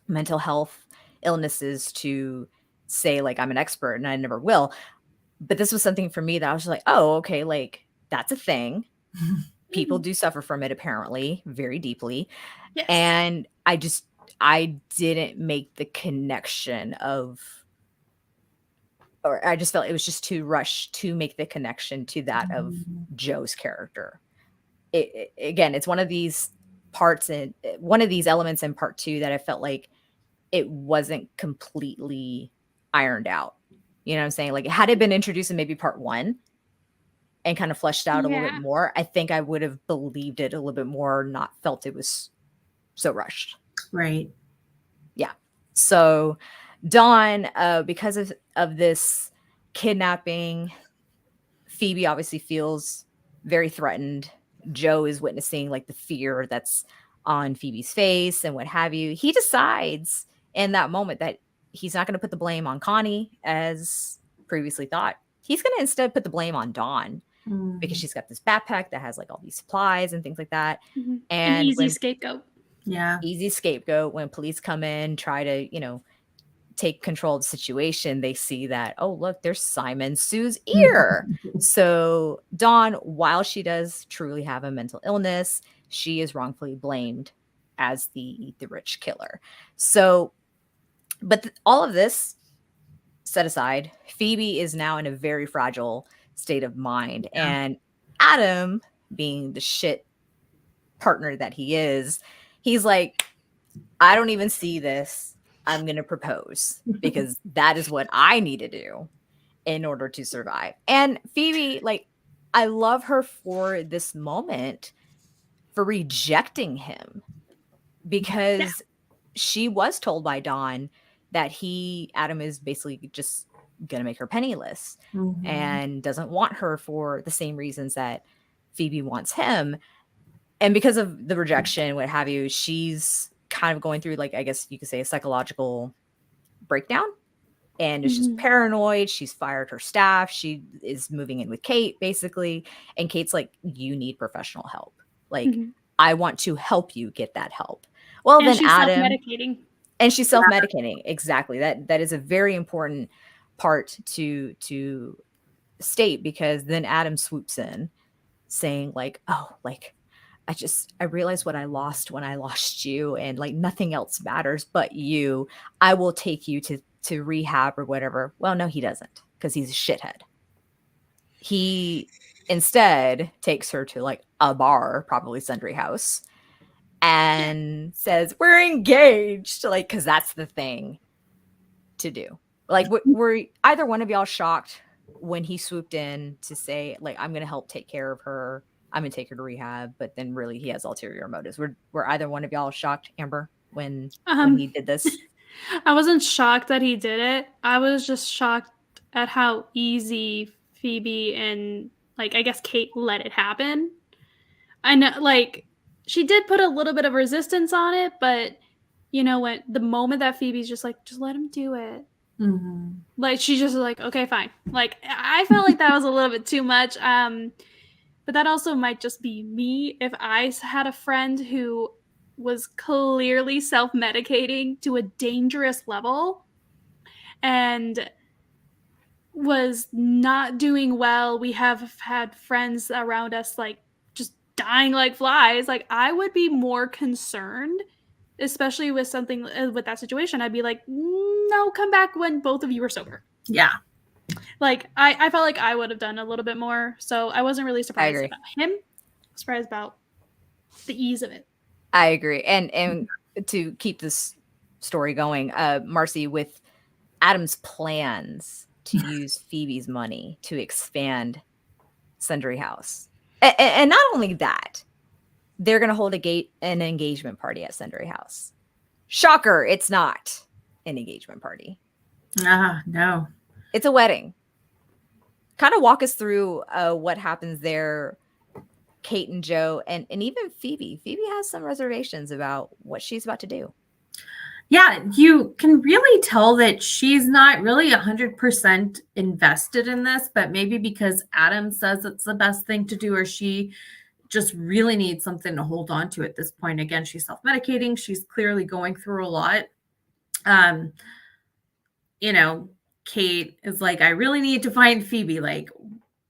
mental health illnesses to say like I'm an expert, and I never will. But this was something for me that I was like, oh, okay, like that's a thing. People do suffer from it apparently very deeply. Yes. And I didn't make the connection of, or I just felt it was just too rushed to make the connection to that of Joe's character. Again, it's one of these parts and one of these elements in part 2 that I felt like it wasn't completely ironed out. You know what I'm saying? Like, had it been introduced in maybe part 1 and kind of fleshed out a little bit more, I think I would have believed it a little bit more, not felt it was so rushed. Right. Yeah. So Dawn, because of this kidnapping, Phoebe obviously feels very threatened. Joe is witnessing like the fear that's on Phoebe's face and what have you. He decides in that moment that he's not going to put the blame on Connie as previously thought. He's going to instead put the blame on Dawn because she's got this backpack that has like all these supplies and things like that. And an easy scapegoat. Yeah. Easy scapegoat. When police come in, try to, take control of the situation, they see that, oh, look, there's Simon Sue's ear. So Dawn, while she does truly have a mental illness, she is wrongfully blamed as the Eat the Rich killer. So, but all of this set aside, Phoebe is now in a very fragile state of mind. And Adam, being the shit partner that he is, he's like, I don't even see this. I'm going to propose because that is what I need to do in order to survive. And Phoebe, like, I love her for this moment for rejecting him because she was told by Dawn that Adam is basically just going to make her penniless and doesn't want her for the same reasons that Phoebe wants him. And because of the rejection, what have you, she's kind of going through, like, I guess you could say, a psychological breakdown, and is just paranoid. She's fired her staff. She is moving in with Kate, basically. And Kate's like, you need professional help. Like, I want to help you get that help. Well, and then she's Adam, self-medicating. And she's self-medicating. Exactly. That is a very important part to state, because then Adam swoops in saying like, oh, like I realized what I lost when I lost you, and like nothing else matters but you. I will take you to rehab or whatever. Well, no, he doesn't, because he's a shithead. He instead takes her to like a bar, probably Sundry House, and says, "We're engaged," like, because that's the thing to do. Like, were either one of y'all shocked when he swooped in to say, like, I'm gonna help take care of her, I'm gonna take her to rehab, but then really he has ulterior motives? Were either one of y'all shocked, Amber, when he did this? I wasn't shocked that he did it. I was just shocked at how easy Phoebe and, like, I guess Kate let it happen. I know, like, she did put a little bit of resistance on it, but you know, when the moment that Phoebe's just like, just let him do it. Mm-hmm. Like, she's just like, okay, fine. Like, I felt like that was a little bit too much. But that also might just be me. If I had a friend who was clearly self-medicating to a dangerous level and was not doing well, we have had friends around us like just dying like flies, like I would be more concerned, especially with something with that situation. I'd be like, no, come back when both of you are sober. Yeah. Like I felt like I would have done a little bit more, so I wasn't really surprised about him. Surprised about the ease of it. I agree. And to keep this story going, Marcy, with Adam's plans to use Phoebe's money to expand Sundry House. And not only that, they're going to hold an engagement party at Sundry House. Shocker, it's not an engagement party. No. It's a wedding. Kind of walk us through what happens there, Kate and Joe, and even Phoebe. Phoebe has some reservations about what she's about to do. Yeah, you can really tell that she's not really 100% invested in this, but maybe because Adam says it's the best thing to do, or she just really needs something to hold on to at this point. Again, she's self-medicating. She's clearly going through a lot. You know, Kate is like, I really need to find Phoebe. Like,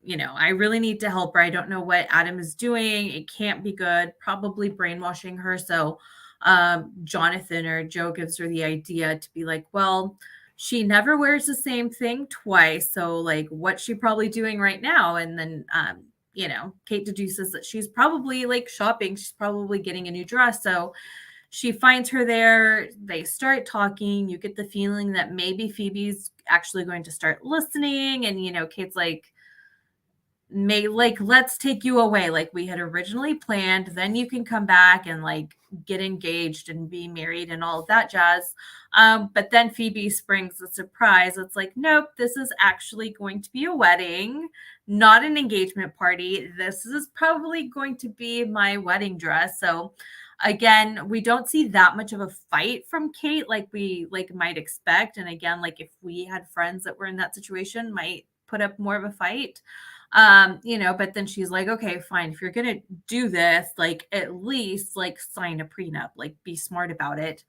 you know, I really need to help her. I don't know what Adam is doing. It can't be good. Probably brainwashing her. So Jonathan or Joe gives her the idea to be like, well, she never wears the same thing twice. So like, what's she probably doing right now? And then, you know, Kate deduces that she's probably like shopping. She's probably getting a new dress. So she finds her there. They start talking. You get the feeling that maybe Phoebe's actually going to start listening. And, you know, Kate's like, let's take you away like we had originally planned, then you can come back and like get engaged and be married and all of that jazz. But then Phoebe springs a surprise. It's like, nope, this is actually going to be a wedding, not an engagement party. This is probably going to be my wedding dress. So again, we don't see that much of a fight from Kate like we might expect. And again, like if we had friends that were in that situation, might put up more of a fight. You know, but then she's like, okay, fine. If you're going to do this, like at least like sign a prenup, like be smart about it.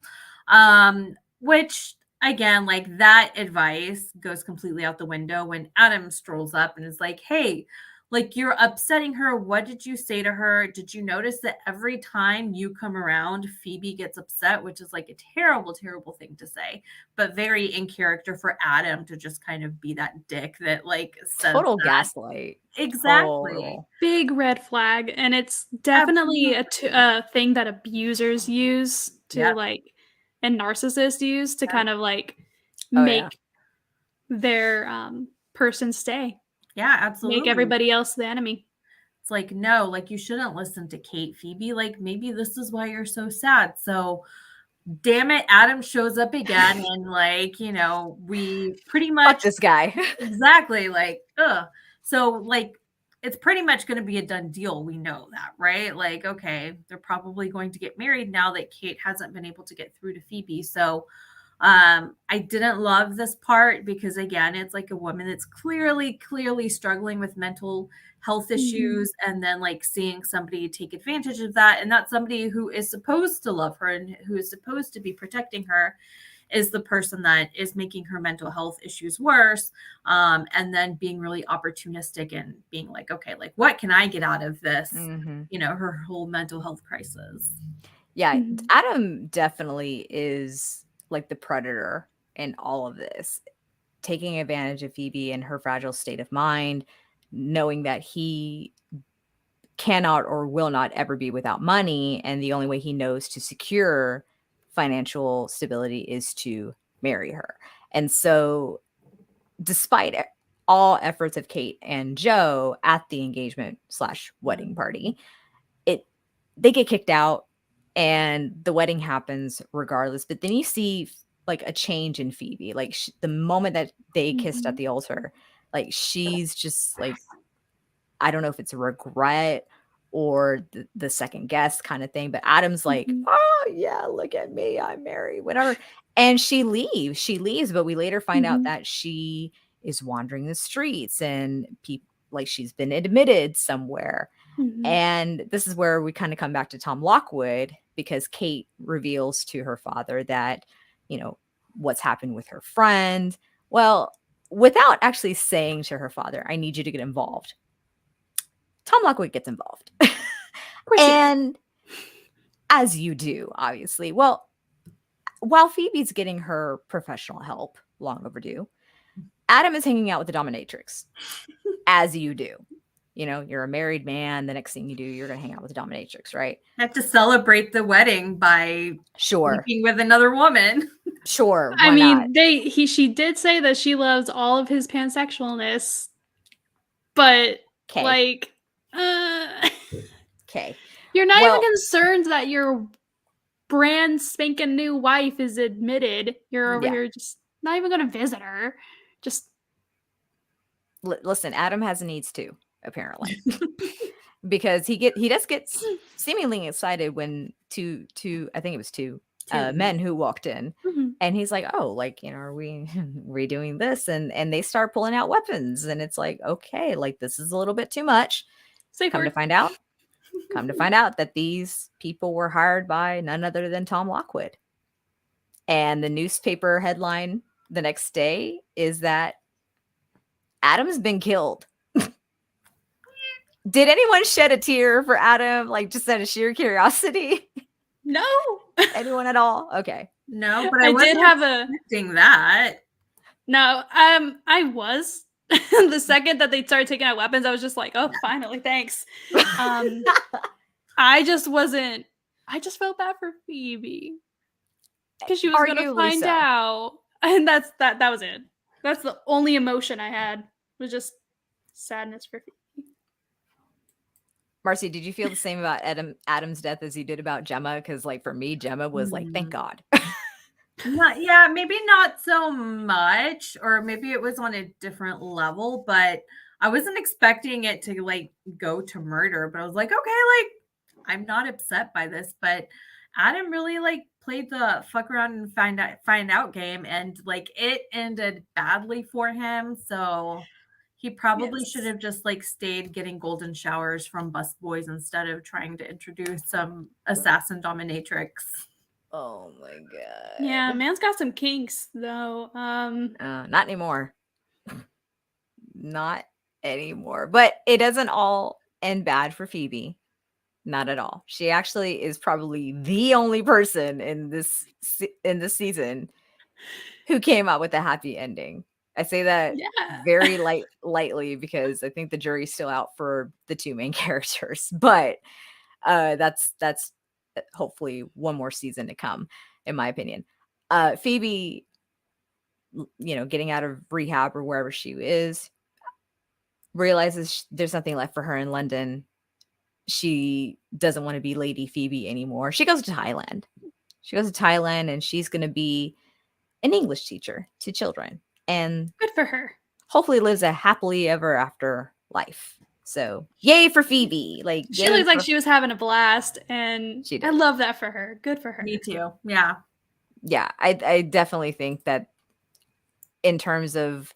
Which again, like that advice goes completely out the window when Adam strolls up and is like, hey, like you're upsetting her. What did you say to her? Did you notice that every time you come around, Phoebe gets upset, which is like a terrible, terrible thing to say, but very in character for Adam to just kind of be that dick that like says Total that. gaslight. Exactly. Total. Big red flag. And it's definitely a thing that abusers use to like, and narcissists use to kind of like make their person stay. Yeah, absolutely. Make everybody else the enemy. It's like, no, like you shouldn't listen to Kate, Phoebe. Like maybe this is why you're so sad. So damn it, Adam shows up again and like, you know, we pretty much fuck this guy. Exactly. Like, so like it's pretty much going to be a done deal. We know that, right? Like, okay, they're probably going to get married now that Kate hasn't been able to get through to Phoebe. So I didn't love this part because again, it's like a woman that's clearly struggling with mental health issues, and then like seeing somebody take advantage of that, and that's somebody who is supposed to love her and who is supposed to be protecting her, is the person that is making her mental health issues worse, and then being really opportunistic and being like, okay, like what can I get out of this? Her whole mental health crisis. Yeah, Adam definitely is like the predator in all of this, taking advantage of Phoebe and her fragile state of mind, knowing that he cannot or will not ever be without money, and the only way he knows to secure financial stability is to marry her. And so, despite all efforts of Kate and Joe at the engagement / wedding party, they get kicked out and the wedding happens regardless. But then you see like a change in Phoebe, like the moment that they kissed at the altar, like she's just like, I don't know if it's a regret or the second guess kind of thing, but Adam's like, oh yeah, look at me, I'm married, whatever. And she leaves, but we later find out that she is wandering the streets and people, like she's been admitted somewhere. And this is where we kind of come back to Tom Lockwood, because Kate reveals to her father that, what's happened with her friend. Well, without actually saying to her father, I need you to get involved, Tom Lockwood gets involved. And as you do, obviously. Well, while Phoebe's getting her professional help, long overdue, Adam is hanging out with the dominatrix, as you do. You're a married man. The next thing you do, you're going to hang out with the dominatrix, right? I have to celebrate the wedding by sleeping with another woman. Sure. I mean, she did say that she loves all of his pansexualness, but like, okay, you're not even concerned that your brand spanking new wife is admitted. You're over here just not even going to visit her. Just listen. Adam has needs too, apparently, because he does get seemingly excited when two I think it was two men who walked in, and he's like, oh, like, are we doing this? And they start pulling out weapons, and it's like, okay, like this is a little bit too much. Come to find out that these people were hired by none other than Tom Lockwood. And the newspaper headline the next day is that Adam's been killed. Did anyone shed a tear for Adam, like just out of sheer curiosity? No. Anyone at all? Okay. No, but I did have expecting that. No, I was. The second that they started taking out weapons, I was just like, oh, finally, thanks. I just felt bad for Phoebe because she was going to find out. And that was it. That's the only emotion I had, was just sadness for Phoebe. Marcy, did you feel the same about Adam's death as you did about Gemma? Because like for me, Gemma was like, thank God. Maybe not so much, or maybe it was on a different level, but I wasn't expecting it to like go to murder. But I was like, okay, like I'm not upset by this, but Adam really like played the fuck around and find out game, and like it ended badly for him. So he probably should have just like stayed getting golden showers from busboys instead of trying to introduce some assassin dominatrix. Oh my God. Yeah, man's got some kinks though. Not anymore. Not anymore. But it doesn't all end bad for Phoebe. Not at all. She actually is probably the only person in this season who came out with a happy ending. I say that very lightly because I think the jury's still out for the two main characters. But that's hopefully one more season to come, in my opinion. Phoebe, getting out of rehab or wherever she is, realizes there's nothing left for her in London. She doesn't want to be Lady Phoebe anymore. She goes to Thailand. And she's going to be an English teacher to children. And good for her. Hopefully lives a happily ever after life. So yay for Phoebe. Like she looks like she was having a blast, and I love that for her. Good for her. Me too. Yeah. Yeah. I definitely think that in terms of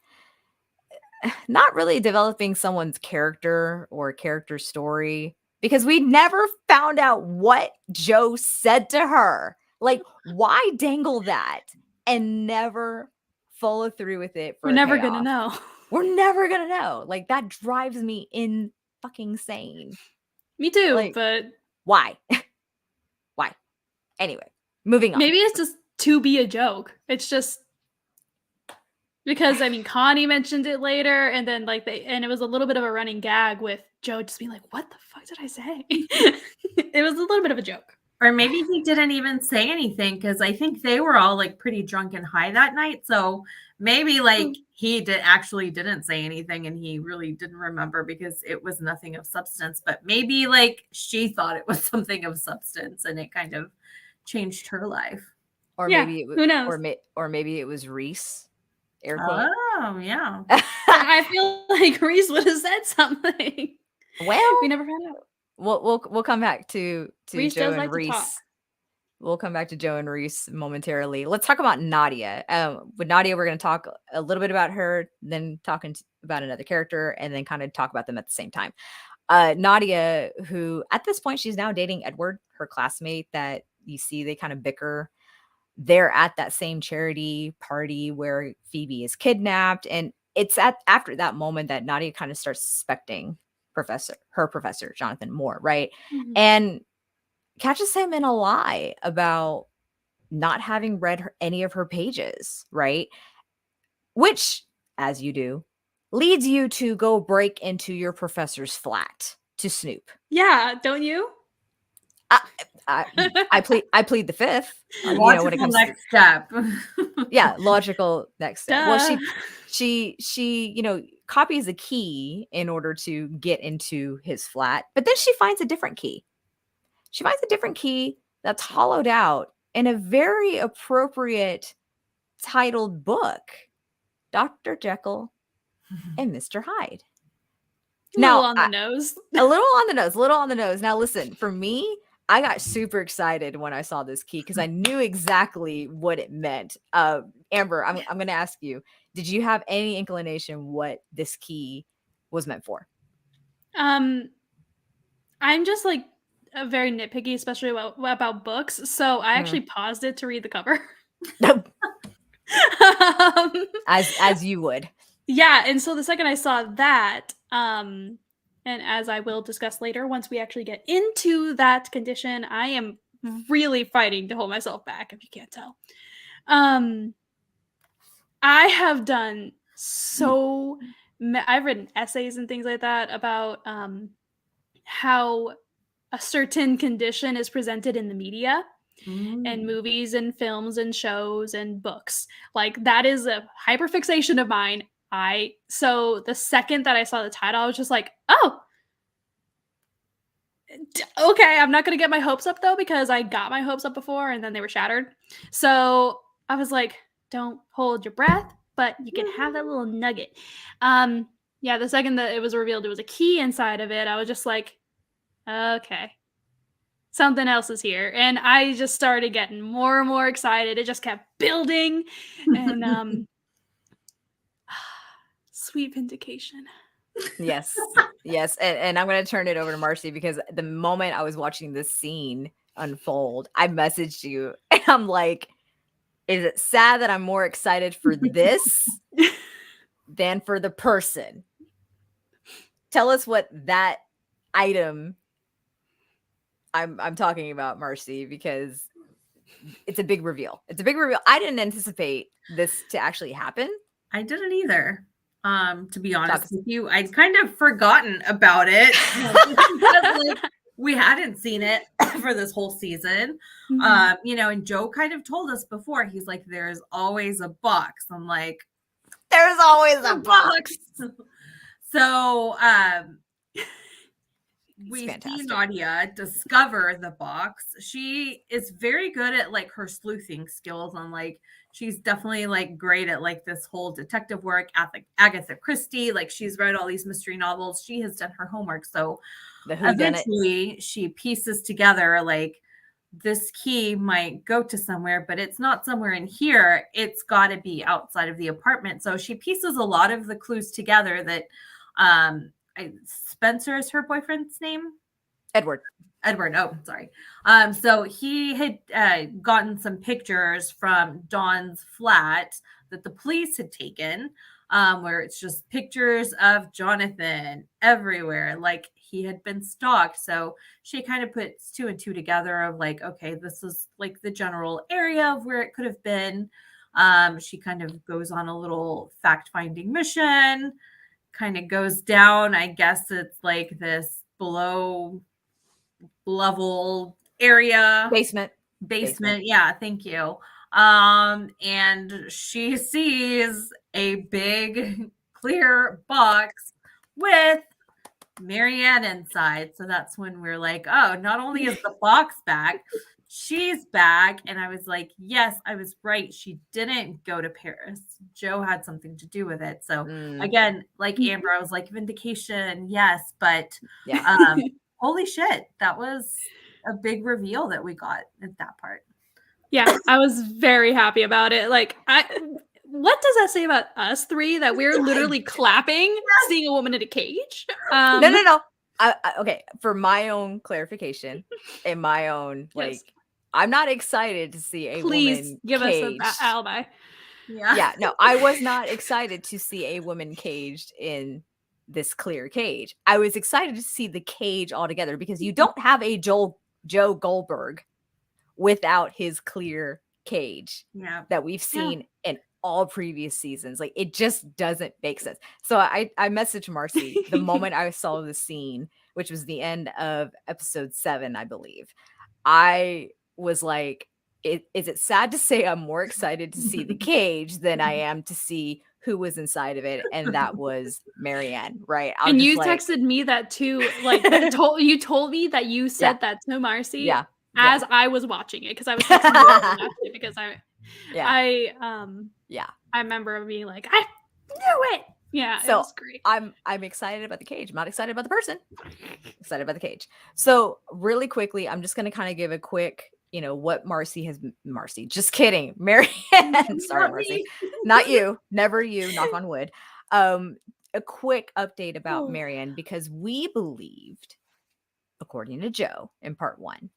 not really developing someone's character or character story, because we never found out what Joe said to her. Like, why dangle that and never follow through with it for We're a never payoff. gonna know. We're never gonna know. Like, that drives me in fucking sane. Me too, Like, but why? Why? Anyway, moving on. maybe it's just to be a joke. It's just because, I mean, Connie mentioned it later, and then like and it was a little bit of a running gag with Joe just being like, "What the fuck did I say?" It was a little bit of a joke. Or maybe he didn't even say anything because I think they were all like pretty drunk and high that night. So maybe like he didn't say anything and he really didn't remember because it was nothing of substance. But maybe like she thought it was something of substance and it kind of changed her life. Or Yeah, maybe it was, who knows? or maybe it was Rhys. Air quote. Oh, yeah. I feel like Rhys would have said something. Well, We never found out. we'll come back to Rhys Joe does and like to Rhys. talk. We'll come back to Joe and Rhys momentarily. Let's talk about Nadia. With Nadia, we're going to talk a little bit about her, then about another character, and then kind of talk about them at the same time. Nadia, who at this point, she's now dating Edward, her classmate that you see they kind of bicker. They're at that same charity party where Phoebe is kidnapped. And it's after that moment that Nadia kind of starts suspecting her professor, Jonathan Moore, right? Mhm. And catches him in a lie about not having read any of her pages, right? Which, as you do, leads you to go break into your professor's flat to snoop. Yeah, don't you? I plead the fifth. Logical when it comes next step. Yeah, logical next step. Duh. Well, she copies a key in order to get into his flat, but then she finds a different key. She finds a different key that's hollowed out in a very appropriate titled book, Dr. Jekyll and Mr. Hyde. Little on the nose. A little on the nose. Now, listen, for me, I got super excited when I saw this key because I knew exactly what it meant. Amber, I'm going to ask you, did you have any inclination what this key was meant for? I'm just like very nitpicky, especially about books. So I actually paused it to read the cover. As you would. Yeah, and so the second I saw that, and as I will discuss later, once we actually get into that condition, I am really fighting to hold myself back, if you can't tell. I have done I've written essays and things like that about how a certain condition is presented in the media and movies and films and shows and books. Like, that is a hyperfixation of mine. So the second that I saw the title, I was just like, oh, okay. I'm not going to get my hopes up though, because I got my hopes up before and then they were shattered. So I was like, don't hold your breath, but you can have that little nugget. Yeah, the second that it was revealed it was a key inside of it, I was just like, okay, something else is here. And I just started getting more and more excited. It just kept building. And sweet vindication. Yes. And I'm going to turn it over to Marcy because the moment I was watching this scene unfold, I messaged you and I'm like, is it sad that I'm more excited for this than for the person? Tell us what that item I'm talking about, Marcy, because it's a big reveal. It's a big reveal. I didn't anticipate this to actually happen. I didn't either. To be honest with you, I'd kind of forgotten about it. Because, we hadn't seen it for this whole season. Mm-hmm. And Joe kind of told us before, he's like, there's always a box. I'm like, there's always a box. So we see Nadia discover the box. She is very good at like her sleuthing skills on like, she's definitely like great at like this whole detective work, Agatha Christie. Like, she's read all these mystery novels. She has done her homework. So eventually she pieces together like, this key might go to somewhere, but it's not somewhere in here. It's got to be outside of the apartment. So she pieces a lot of the clues together that Spencer is her boyfriend's name. Edward. Edward. Oh, sorry. So he had gotten some pictures from Dawn's flat that the police had taken, where it's just pictures of Jonathan everywhere, like he had been stalked. So she kind of puts two and two together of like, okay, this is like the general area of where it could have been. She kind of goes on a little fact-finding mission, kind of goes down. I guess it's like this below level area, basement. Yeah, thank you. And she sees a big clear box with Marianne inside. So that's when we're like, oh, not only is the box back, she's back. And I was like, yes, I was right. She didn't go to Paris. Joe had something to do with it. So again, like Amber, I was like, vindication, yes, but holy shit, that was a big reveal that we got at that part. Yeah, I was very happy about it. Like, what does that say about us three that we're literally clapping seeing a woman in a cage? No. Okay, for my own clarification, in my own like, I'm not excited to see a woman give caged. us an alibi. Yeah, no, I was not excited to see a woman caged in this clear cage. I was excited to see the cage altogether because you don't have a Joe Goldberg without his clear cage that we've seen in all previous seasons. Like, it just doesn't make sense. So I messaged Marcy the moment I saw the scene, which was the end of episode 7, I believe. I was like, is it sad to say I'm more excited to see the cage than I am to see who was inside of it? And that was Marianne, right? And you texted me that too. Like, you told me that you said that to Marcy as I was watching it, because I was texting you because I remember being like, I knew it. Yeah, so it was great. I'm excited about the cage. I'm not excited about the person. Excited about the cage. So really quickly, I'm just going to kind of give a quick, what Marcy, just kidding. Marianne, sorry, Marcy, not you, never you, knock on wood. A quick update about Marianne, because we believed, according to Joe in part 1,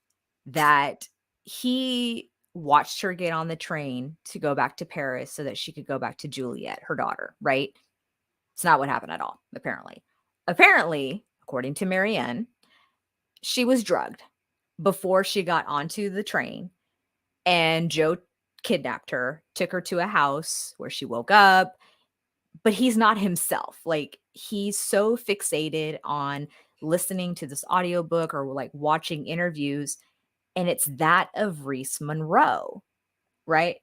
that he watched her get on the train to go back to Paris so that she could go back to Juliet, her daughter, right? It's not what happened at all, apparently. Apparently, according to Marianne, she was drugged before she got onto the train, and Joe kidnapped her, took her to a house where she woke up, but he's not himself. Like, he's so fixated on listening to this audiobook or like watching interviews, and it's that of Rhys Monroe, right?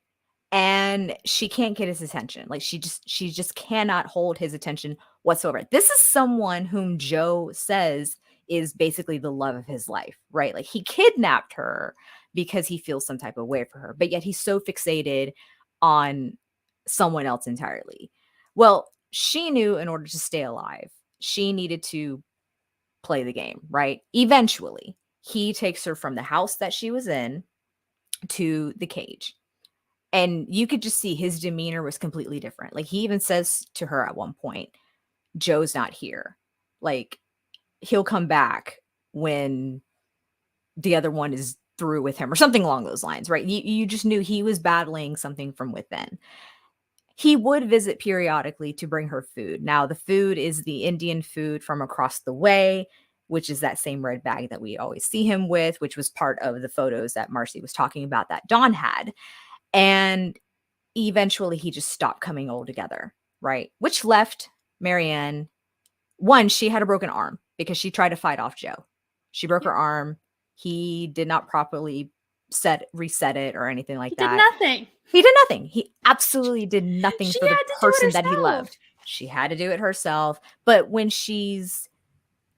And she can't get his attention. Like, she just cannot hold his attention whatsoever. This is someone whom Joe says is basically the love of his life, right? Like, he kidnapped her because he feels some type of way for her, but yet he's so fixated on someone else entirely. Well, she knew in order to stay alive, she needed to play the game, right? Eventually, he takes her from the house that she was in to the cage. And you could just see his demeanor was completely different. Like, he even says to her at one point, Joe's not here. Like, he'll come back when the other one is through with him or something along those lines, right? You just knew he was battling something from within. He would visit periodically to bring her food. Now, the food is the Indian food from across the way, which is that same red bag that we always see him with, which was part of the photos that Marcy was talking about that Dawn had. And eventually he just stopped coming altogether, right? Which left Marianne, one, she had a broken arm because she tried to fight off Joe. She broke her arm. He did not properly reset it or anything like that. He did nothing. He did nothing. He absolutely did nothing for the person that he loved. She had to do it herself. But when she's,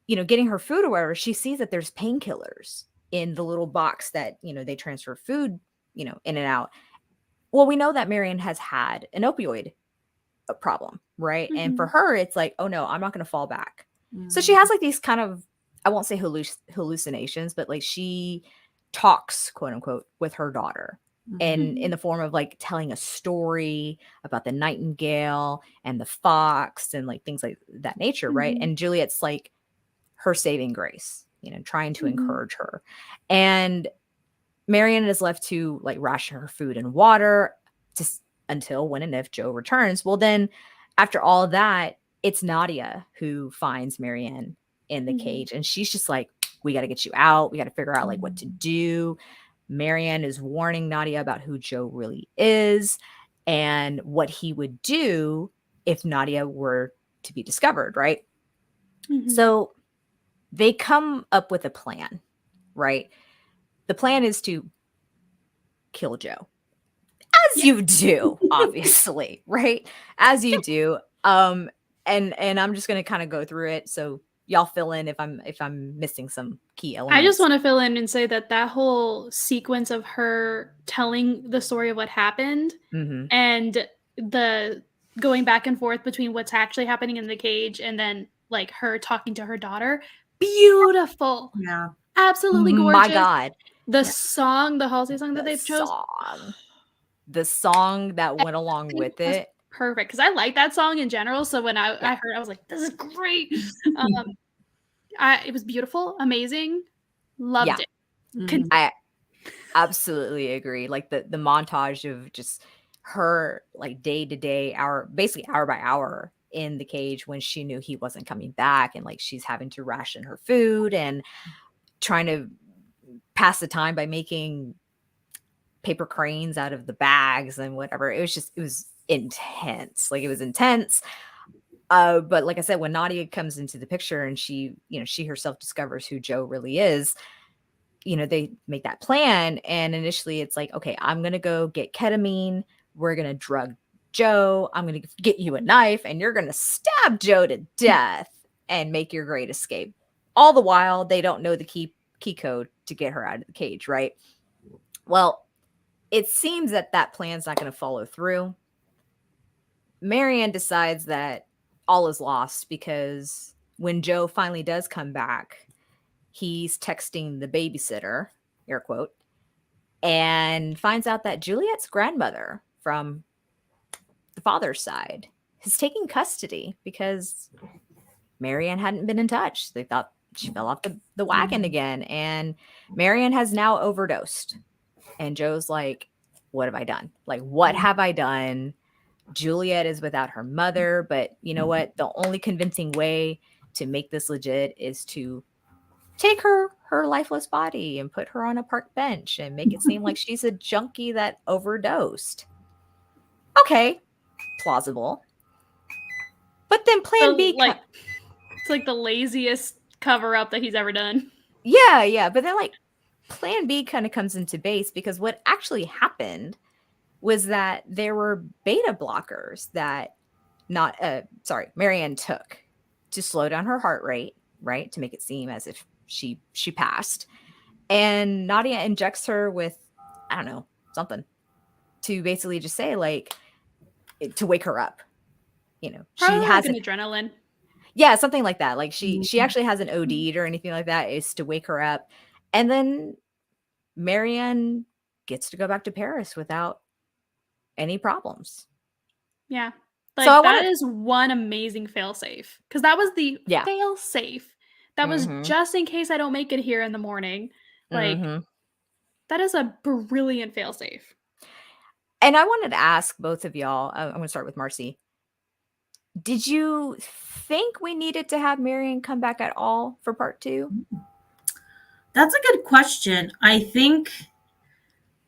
getting her food or whatever, she sees that there's painkillers in the little box that, they transfer food, in and out. Well, we know that Marianne has had an opioid problem, right? Mm-hmm. And for her, it's like, oh no, I'm not going to fall back. Mm-hmm. So she has like these kind of, I won't say hallucinations, but like she talks, quote unquote, with her daughter. Mm-hmm. And in the form of like telling a story about the nightingale and the fox and like things like that nature, mm-hmm. right? And Juliet's like her saving grace. trying to Mhm. encourage her. And Marianne is left to like ration her food and water until when and if Joe returns. Well, then after all of that, it's Nadia who finds Marianne in the Mhm. cage. And she's just like, we got to get you out. We got to figure out like what to do. Marianne is warning Nadia about who Joe really is and what he would do if Nadia were to be discovered, right? Mhm. So they come up with a plan, right? The plan is to kill Joe. As you do, obviously, right? As you do. And I'm just gonna kind of go through it. So y'all fill in if I'm missing some key elements. I just want to fill in and say that whole sequence of her telling the story of what happened and the going back and forth between what's actually happening in the cage and then like her talking to her daughter, beautiful. Yeah. Absolutely gorgeous. My God. The song, the Halsey song that they've chosen. The song that went along with it. Perfect. Because I like that song in general. So when I heard, I was like, this is great. It was beautiful, amazing. Loved it. Mhm. I absolutely agree. Like the montage of just her like day to day, basically hour by hour in the cage when she knew he wasn't coming back, and like she's having to ration her food and trying to pass the time by making paper cranes out of the bags and whatever. It was intense. Like it was intense. But like I said, when Nadia comes into the picture and she herself discovers who Joe really is, they make that plan. And initially it's like, okay, I'm going to go get ketamine. We're going to drug Joe. I'm going to get you a knife and you're going to stab Joe to death and make your great escape. All the while, they don't know the key code to get her out of the cage, right? Well, it seems that plan's not going to follow through. Marianne decides that all is lost because when Joe finally does come back, he's texting the babysitter, air quote, and finds out that Juliet's grandmother from the father's side is taking custody because Marianne hadn't been in touch. They thought she fell off the wagon again. And Marianne has now overdosed. And Joe's like, what have I done? Like, what have I done? Juliet is without her mother, but you know what? The only convincing way to make this legit is to take her lifeless body and put her on a park bench and make it seem like she's a junkie that overdosed. Okay, plausible. But then plan B, it's like the laziest cover up that he's ever done. Yeah. But then like plan B kind of comes into base because what actually happened was that there were beta blockers that Marianne took to slow down her heart rate, right? To make it seem as if she passed. And Nadia injects her with, I don't know, something to basically just say like, to wake her up. Probably she has like an adrenaline. Yeah, something like that. Like she actually hasn't OD'd or anything like that. It's to wake her up. And then Marianne gets to go back to Paris without any problems. Yeah. Like that is one amazing failsafe. Because that was the failsafe. That was just in case I don't make it here in the morning. Like that is a brilliant failsafe. And I wanted to ask both of y'all, I'm going to start with Marcy. Did you think we needed to have Marianne come back at all for part 2? That's a good question. I think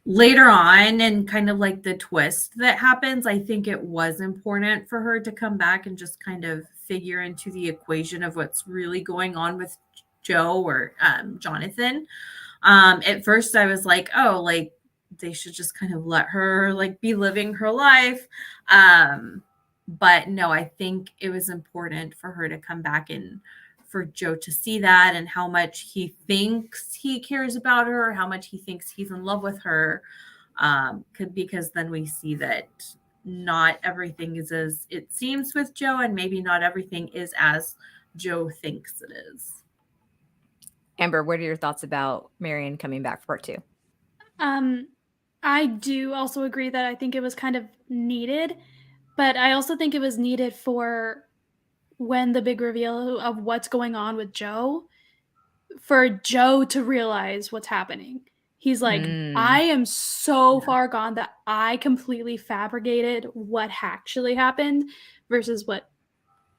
later on and kind of like the twist that happens, I think it was important for her to come back and just kind of figure into the equation of what's really going on with Joe or Jonathan. At first I was like, oh, like they should just kind of let her like be living her life. But no, I think it was important for her to come back and for Joe to see that and how much he thinks he cares about her, how much he thinks he's in love with her. Because then we see that not everything is as it seems with Joe, and maybe not everything is as Joe thinks it is. Amber, what are your thoughts about Marianne coming back for part 2? I do also agree that I think it was kind of needed, but I also think it was needed for when the big reveal of what's going on with Joe, for Joe to realize what's happening. He's like, Mm. I am so far gone that I completely fabricated what actually happened versus what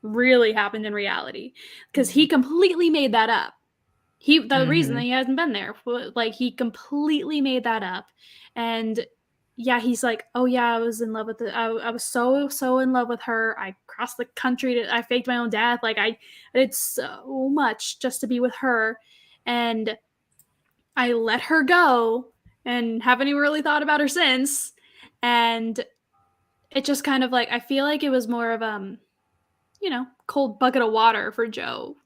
really happened in reality. Because he completely made that up. The reason that he hasn't been there, like, he completely made that up. And yeah, he's like, oh yeah, I was in love with I was so in love with her. I crossed the country I faked my own death. Like, I did so much just to be with her, and I let her go and haven't even really thought about her since. And it just kind of like, I feel like it was more of cold bucket of water for Joe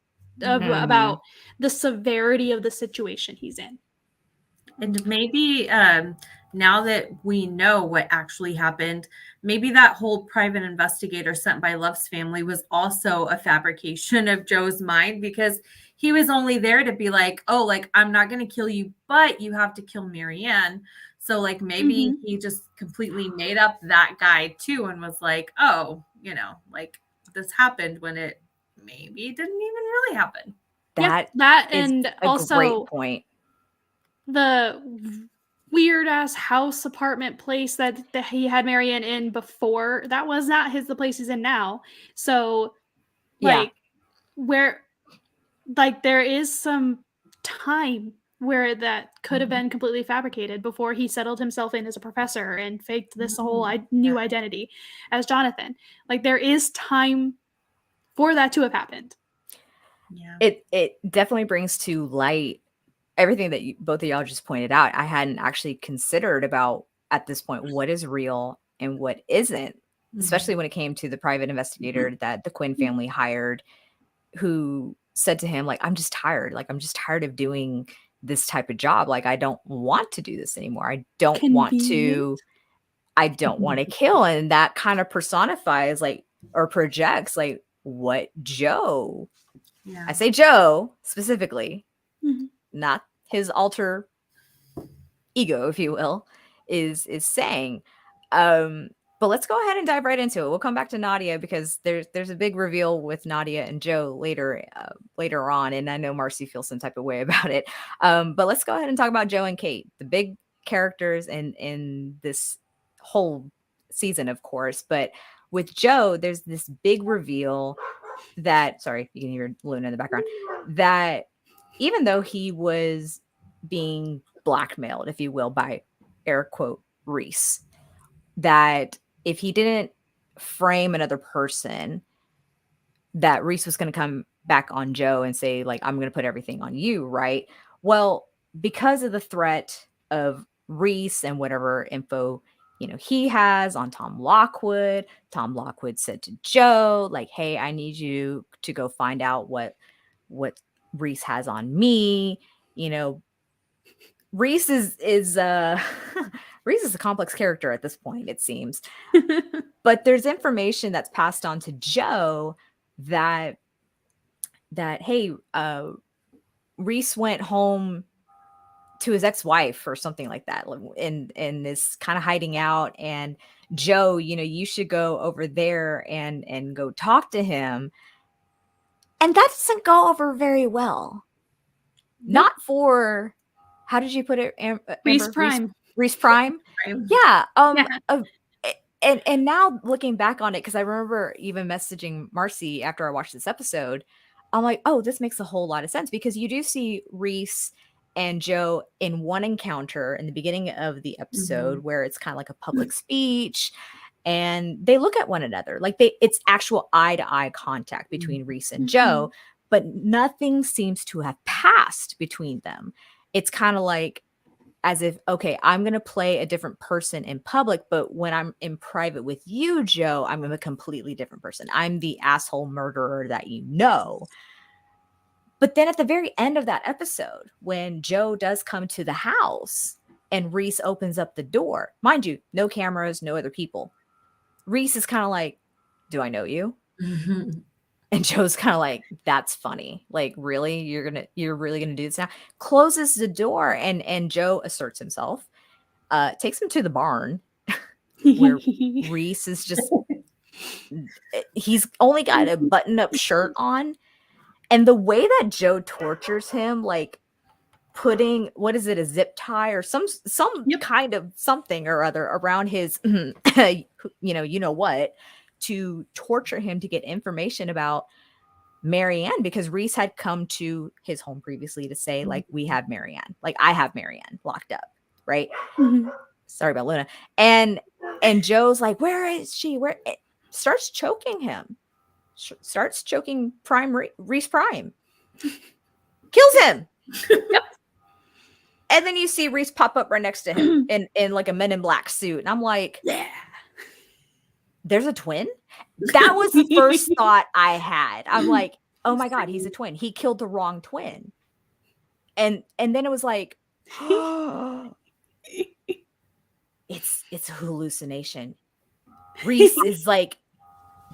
about the severity of the situation he's in. And maybe now that we know what actually happened, maybe that whole private investigator sent by Love's family was also a fabrication of Joe's mind, because he was only there to be like, oh, like, I'm not going to kill you, but you have to kill Marianne. So, like, maybe he just completely made up that guy too and was like, oh, like, this happened when it maybe didn't even really happen. That is and a also great point. The weird ass house apartment place that he had Marianne in before, that was not the place he's in now. So, like, where, like, there is some time where that could have been completely fabricated before he settled himself in as a professor and faked this whole new identity as Jonathan. Like, there is time for that to have happened. Yeah. It definitely brings to light everything that both of y'all just pointed out. I hadn't actually considered about at this point what is real and what isn't, especially when it came to the private investigator that the Quinn family hired, who said to him, like, I'm just tired. Like, I'm just tired of doing this type of job. Like, I don't want to do this anymore. I don't want to kill. And that kind of personifies, like, or projects, like, what Joe, I say Joe specifically, not his alter ego, if you will, is saying. But let's go ahead and dive right into it. We'll come back to Nadia because there's a big reveal with Nadia and Joe later on, and I know Marcy feels some type of way about it. But let's go ahead and talk about Joe and Kate, the big characters in this whole season, of course. But with Joe, there's this big reveal that, sorry, you can hear Luna in the background, that even though he was being blackmailed, if you will, by air quote Rhys, that if he didn't frame another person, that Rhys was going to come back on Joe and say, like, I'm going to put everything on you, right? Well, because of the threat of Rhys and whatever info he has on Tom Lockwood said to Joe, like, hey, I need you to go find out what Rhys has on me. Rhys is Rhys is a complex character at this point, it seems. But there's information that's passed on to Joe that hey, Rhys went home to his ex-wife or something like that, and is kind of hiding out. And Joe, you should go over there and go talk to him. And that doesn't go over very well. Not for, how did you put it, Rhys Prime. Rhys Prime? Yeah. And now looking back on it, because I remember even messaging Marcy after I watched this episode, I'm like, oh, this makes a whole lot of sense, because you do see Rhys and Joe in one encounter in the beginning of the episode where it's kind of like a public speech, and they look at one another. Like, it's actual eye-to-eye contact between Rhys and Joe, but nothing seems to have passed between them. It's kind of like as if, okay, I'm going to play a different person in public, but when I'm in private with you, Joe, I'm a completely different person. I'm the asshole murderer that you know. But then at the very end of that episode, when Joe does come to the house and Rhys opens up the door, mind you, no cameras, no other people. Rhys is kind of like, do I know you? And Joe's kind of like, that's funny. Like, really? You're really gonna do this now? Closes the door, and Joe asserts himself, takes him to the barn where Rhys is just, he's only got a button-up shirt on, And the way that Joe tortures him, like putting, what is it, a zip tie or some Yep. kind of something or other around his, you know what, to torture him to get information about Marianne, because Rhys had come to his home previously to say, like, we have Marianne, like I have Marianne locked up, right? Mhm. Sorry about Luna. And Joe's like, where is she? Where? Starts choking him. Starts choking Rhys Prime. Kills him. Yep. And then you see Rhys pop up right next to him in like a Men in Black suit. And I'm like, Yeah. there's a twin? That was the first thought I had. I'm like, oh my God, he's a twin. He killed the wrong twin. And then it was like, oh, it's a hallucination. Rhys is like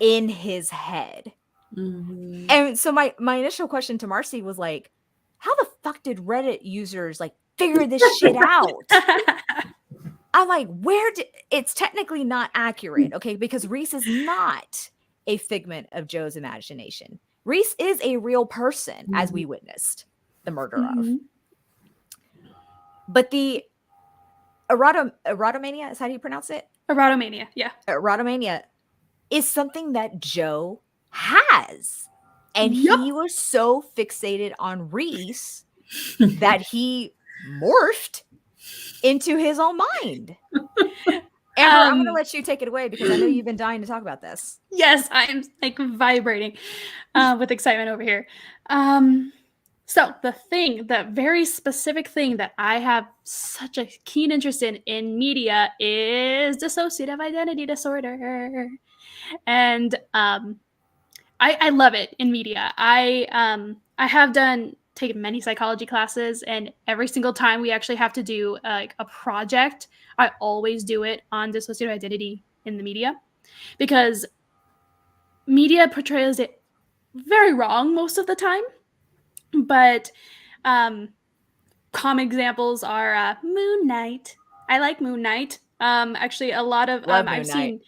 in his head. Mhm. And so my initial question to Marcy was like, how the fuck did Reddit users like figure this shit out? I'm like, it's technically not accurate, okay? Because Rhys is not a figment of Joe's imagination. Rhys is a real person, as we witnessed the murder of. But the erotomania, is how you pronounce it? Erotomania, yeah. Erotomania is something that Joe has. And Yup. he was so fixated on Rhys that he morphed into his own mind. Amber, I'm going to let you take it away because I know you've been dying to talk about this. Yes, I am like vibrating with excitement over here. So the very specific thing that I have such a keen interest in media is dissociative identity disorder. And I love it in media. I have taken many psychology classes, and every single time we actually have to do like a project, I always do it on dissociative identity in the media, because media portrays it very wrong most of the time. But common examples are Moon Knight. I like Moon Knight. Actually, a lot of Love Moon I've Knight. seen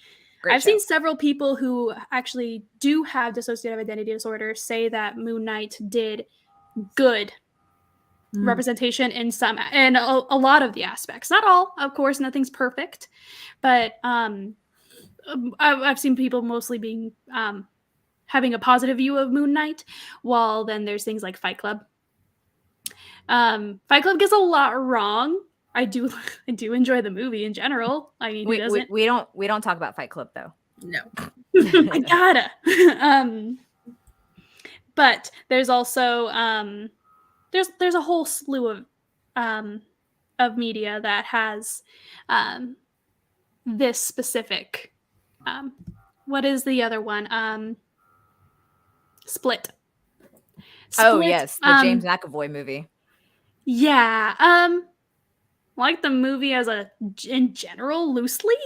Great I've show. seen several people who actually do have dissociative identity disorder say that Moon Knight did good representation in a lot of the aspects. Not all, of course, nothing's perfect, but I've seen people mostly being having a positive view of Moon Knight, while then there's things like Fight Club. Fight Club gets a lot wrong. I do enjoy the movie in general. I mean, we don't talk about Fight Club though. No. I gotta. But there's also there's a whole slew of media that has this specific what is the other one? Split. Oh yes, the James McAvoy movie. Yeah. Like the movie in general loosely,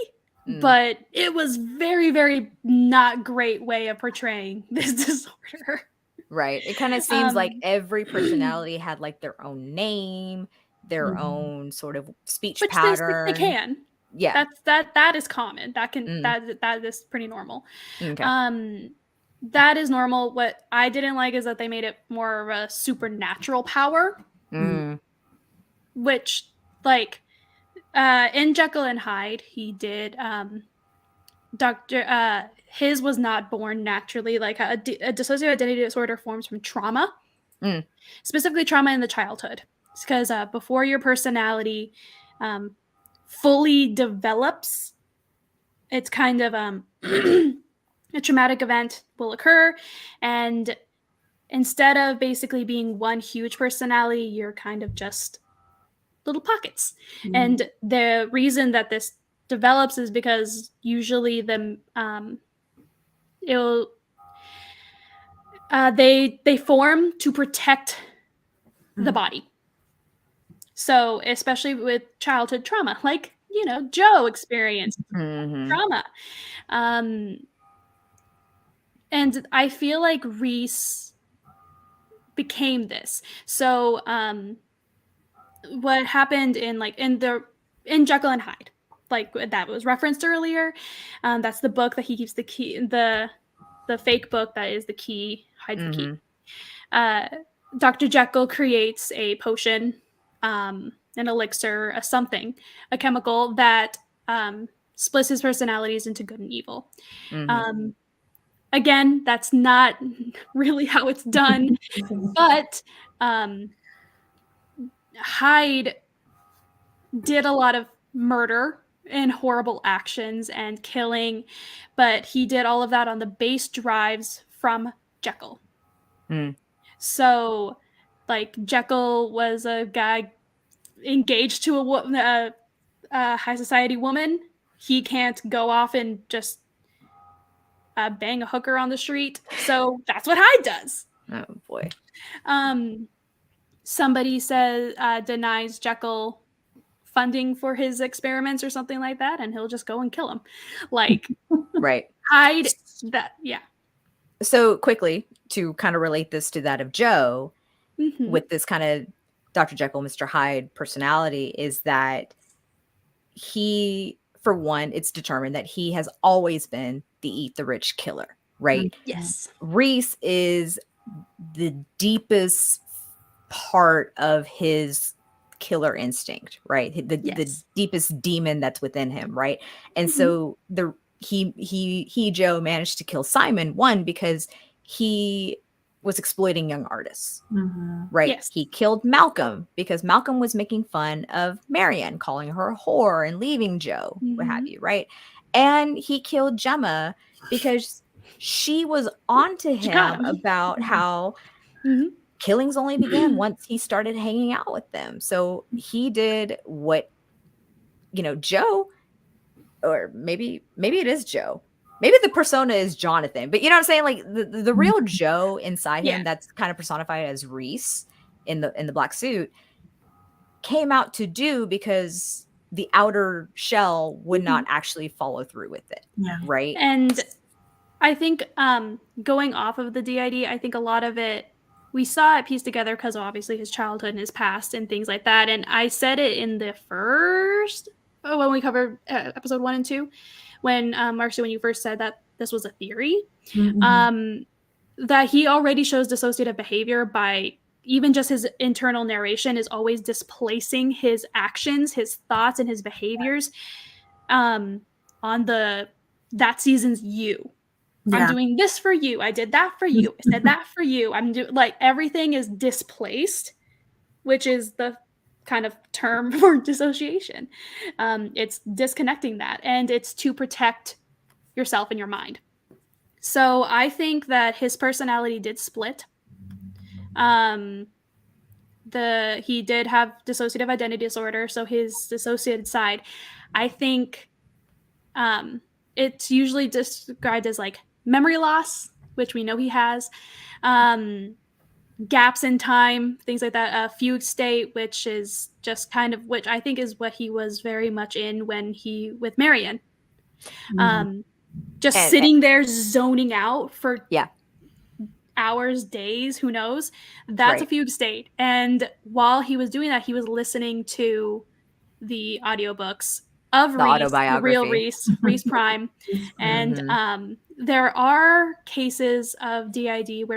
but it was very, very not great way of portraying this disorder. Right. It kind of seems like every personality had like their own name, their own sort of speech pattern. They can. Yeah. That is common. That is pretty normal. Okay. That is normal. What I didn't like is that they made it more of a supernatural power, which like in Jekyll and Hyde, he did his was not born naturally. Like a dissociative identity disorder forms from trauma, specifically trauma in the childhood. It's because before your personality fully develops, it's kind of a traumatic event will occur, and instead of basically being one huge personality, you're kind of just little pockets. And the reason that this develops is because usually they form to protect the body. So especially with childhood trauma, like Joe experienced trauma, and I feel like Rhys became this. So what happened in Jekyll and Hyde, like that was referenced earlier, that's the book that he keeps the fake book that is the key, hides the key. Dr. Jekyll creates a potion, an elixir, a chemical that splits his personalities into good and evil. Again, that's not really how it's done, but Hyde did a lot of murder and horrible actions and killing, but he did all of that on the base drives from Jekyll. So, like, Jekyll was a guy engaged to a high society woman. He can't go off and just bang a hooker on the street. So that's what Hyde does. Oh boy. Somebody denies Jekyll funding for his experiments or something like that, and he'll just go and kill him. Like, right. Hyde, So quickly, to kind of relate this to that of Joe, with this kind of Dr. Jekyll, Mr. Hyde personality, is that he, for one, it's determined that he has always been the eat the rich killer, right? Yes. Rhys is the deepest part of his killer instinct, right? The deepest demon that's within him, right? And so Joe managed to kill Simon, one, because he was exploiting young artists, right? Yes. He killed Malcolm because Malcolm was making fun of Marion, calling her a whore and leaving Joe, what have you, right? And he killed Gemma because she was onto him about how killings only began once he started hanging out with them. So he did what, Joe, or maybe it is Joe. Maybe the persona is Jonathan, but you know what I'm saying? Like the real Joe inside him, that's kind of personified as Rhys in the black suit, came out to do because the outer shell would not actually follow through with it. Yeah. Right. And I think going off of the DID, I think a lot of it we saw it pieced together because obviously his childhood and his past and things like that. And I said it in the when we covered episode 1 and 2, when Marcy, when you first said that this was a theory, that he already shows dissociative behavior by even just his internal narration is always displacing his actions, his thoughts, and his behaviors on that season's you. Yeah. I'm doing this for you. I did that for you. I said that for you. I'm doing, like, everything is displaced, which is the kind of term for dissociation. It's disconnecting that, and it's to protect yourself and your mind. So I think that his personality did split. He did have dissociative identity disorder, so his dissociated side, I think it's usually described as like memory loss, which we know he has, gaps in time, things like that, a fugue state, which is just kind of, which I think is what he was very much in when with Marion. Sitting there zoning out for hours, days, who knows? That's a fugue state. And while he was doing that, he was listening to the audiobooks of Rhys, the real Rhys Prime. And there are cases of DID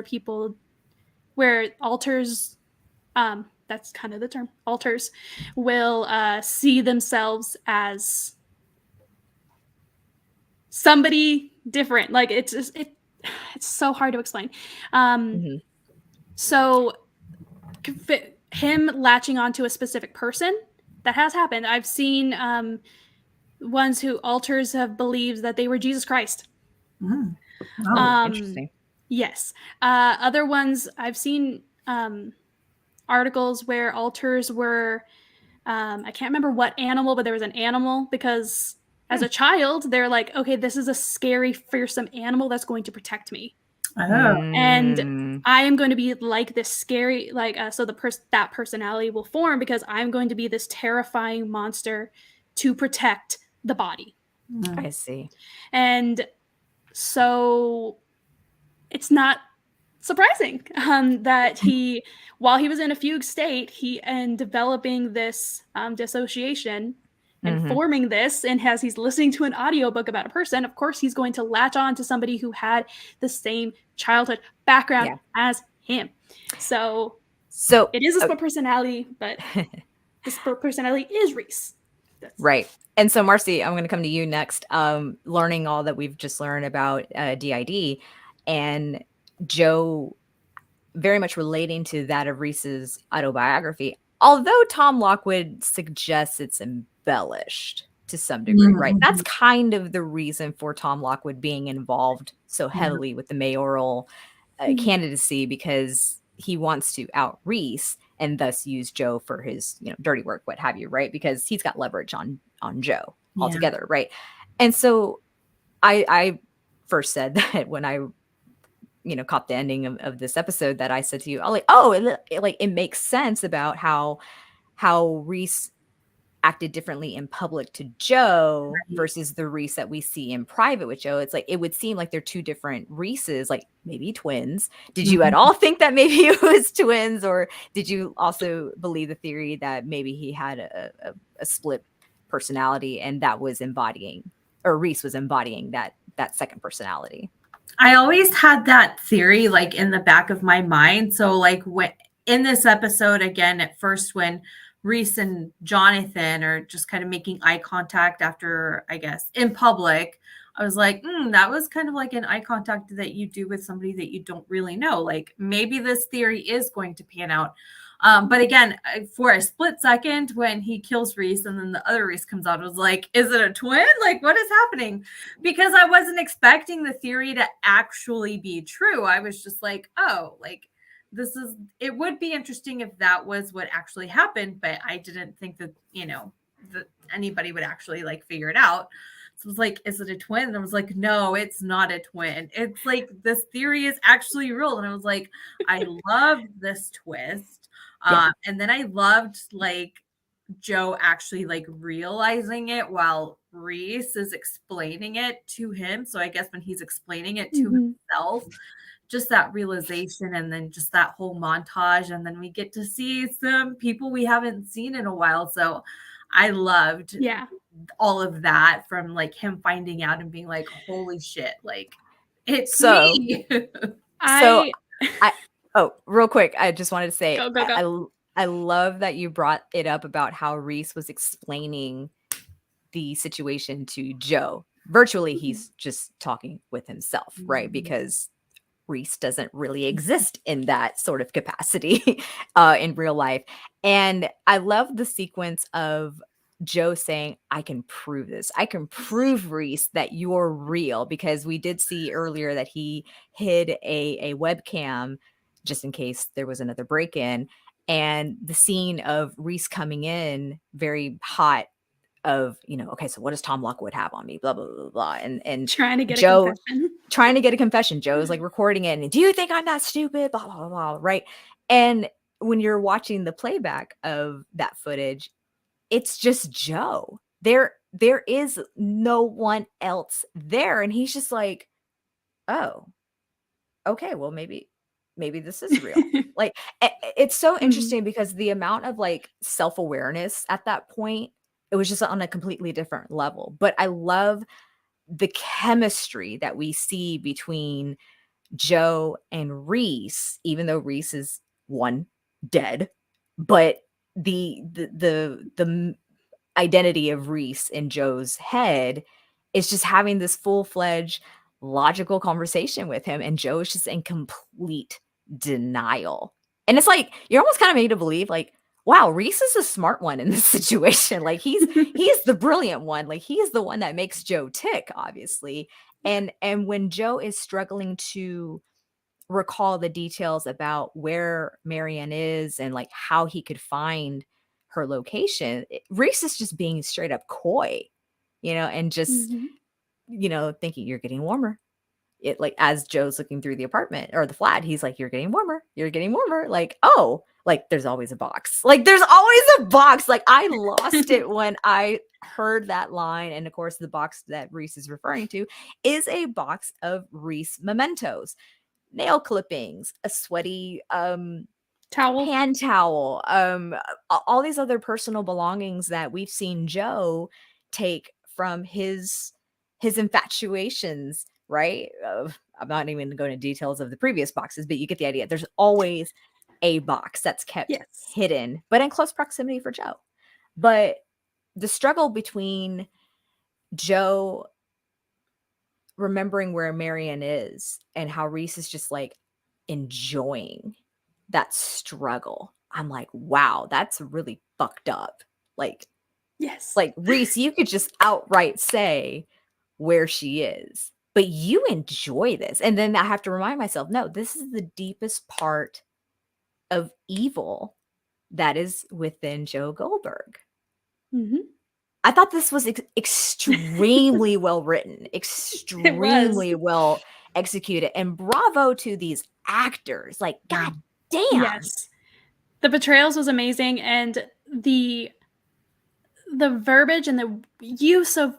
where alters, that's kind of the term, alters, will see themselves as somebody different. Like, it's so hard to explain. So him latching onto a specific person, that has happened. I've seen ones who alters have believed that they were Jesus Christ. Interesting. Yes. Other ones, I've seen articles where alters were, I can't remember what animal, but there was an animal because as a child, they're like, okay, this is a scary, fearsome animal that's going to protect me. And I am going to be like this scary, so that personality will form because I'm going to be this terrifying monster to protect the body. I see. And so it's not surprising that while he was in a fugue state, and developing this dissociation and forming this, and as he's listening to an audiobook about a person, of course he's going to latch on to somebody who had the same childhood background as him. So So it is a split personality, but the split personality is Rhys. right. And so, Marcy, I'm going to come to you next. Learning all that we've just learned about DID and Joe very much relating to that of Rhys's autobiography, although Tom Lockwood suggests it's embellished to some degree, right? That's kind of the reason for Tom Lockwood being involved so heavily with the mayoral candidacy, because he wants to out Rhys and thus use Joe for his, dirty work, what have you, right? Because he's got leverage on Joe altogether, right? And so I first said that when I caught the ending of this episode, that I said to you, it makes sense about how Rhys acted differently in public to Joe versus the Rhys that we see in private with Joe. It's like, it would seem like they're two different Rhyses, like maybe twins. Did you at all think that maybe it was twins, or did you also believe the theory that maybe he had a split personality and that was embodying, or Rhys was embodying that second personality? I always had that theory like in the back of my mind. So like when in this episode, again, at first when Rhys and Jonathan are just kind of making eye contact after, I guess, in public, I was like, that was kind of like an eye contact that you do with somebody that you don't really know. Like maybe this theory is going to pan out. But again, for a split second when he kills Rhys and then the other Rhys comes out, I was like, is it a twin? Like, what is happening? Because I wasn't expecting the theory to actually be true. I was just like, oh, like it would be interesting if that was what actually happened, but I didn't think that, that anybody would actually like figure it out. So I was like, is it a twin? And I was like, no, it's not a twin. It's like, this theory is actually real. And I was like, I love this twist. And then I loved like Joe actually like realizing it while Rhys is explaining it to him. So I guess when he's explaining it to himself, just that realization, and then just that whole montage, and then we get to see some people we haven't seen in a while. So I loved all of that, from like him finding out and being like, holy shit, like it's me. Real quick, I just wanted to say, Go. I love that you brought it up about how Rhys was explaining the situation to Joe. Virtually, he's just talking with himself, right? Because Rhys doesn't really exist in that sort of capacity in real life. And I love the sequence of Joe saying, I can prove this. I can prove, Rhys, that you're real, because we did see earlier that he hid a webcam just in case there was another break-in. And the scene of Rhys coming in very hot of, okay, so what does Tom Lockwood have on me? Blah, blah, blah, blah. And trying to get Joe, a confession. Trying to get a confession. Joe's like recording it. And do you think I'm that stupid? Blah, blah, blah, blah. Right. And when you're watching the playback of that footage, it's just Joe. There is no one else there. And he's just like, oh, okay, well, maybe this is real. Like, it's so interesting because the amount of like self-awareness at that point, it was just on a completely different level. But I love the chemistry that we see between Joe and Rhys, even though Rhys is dead, but the identity of Rhys in Joe's head is just having this full-fledged logical conversation with him, and Joe is just in complete denial. And it's like, you're almost kind of made to believe like, wow, Rhys is the smart one in this situation. Like he's the brilliant one. Like he's the one that makes Joe tick, obviously. And when Joe is struggling to recall the details about where Marianne is and like how he could find her location, Rhys is just being straight up coy, and just, thinking you're getting warmer. It like, as Joe's looking through the apartment or the flat, he's like, you're getting warmer. Like, oh, like there's always a box. Like I lost it when I heard that line. And of course, the box that Rhys is referring to is a box of Rhys mementos, nail clippings, a sweaty towel, hand towel, all these other personal belongings that we've seen Joe take from his infatuations right? I'm not even going into details of the previous boxes, but you get the idea. There's always a box that's kept Yes. hidden, but in close proximity for Joe. But the struggle between Joe remembering where Marianne is and how Rhys is just like enjoying that struggle. I'm like, wow, that's really fucked up. Yes. Like Rhys, you could just outright say where she is, but you enjoy this. And then I have to remind myself, no, this is the deepest part of evil that is within Joe Goldberg. Mm-hmm. I thought this was extremely well written, extremely well executed, and bravo to these actors. Like, god damn. Yes. The portrayals was amazing, and the verbiage and the use of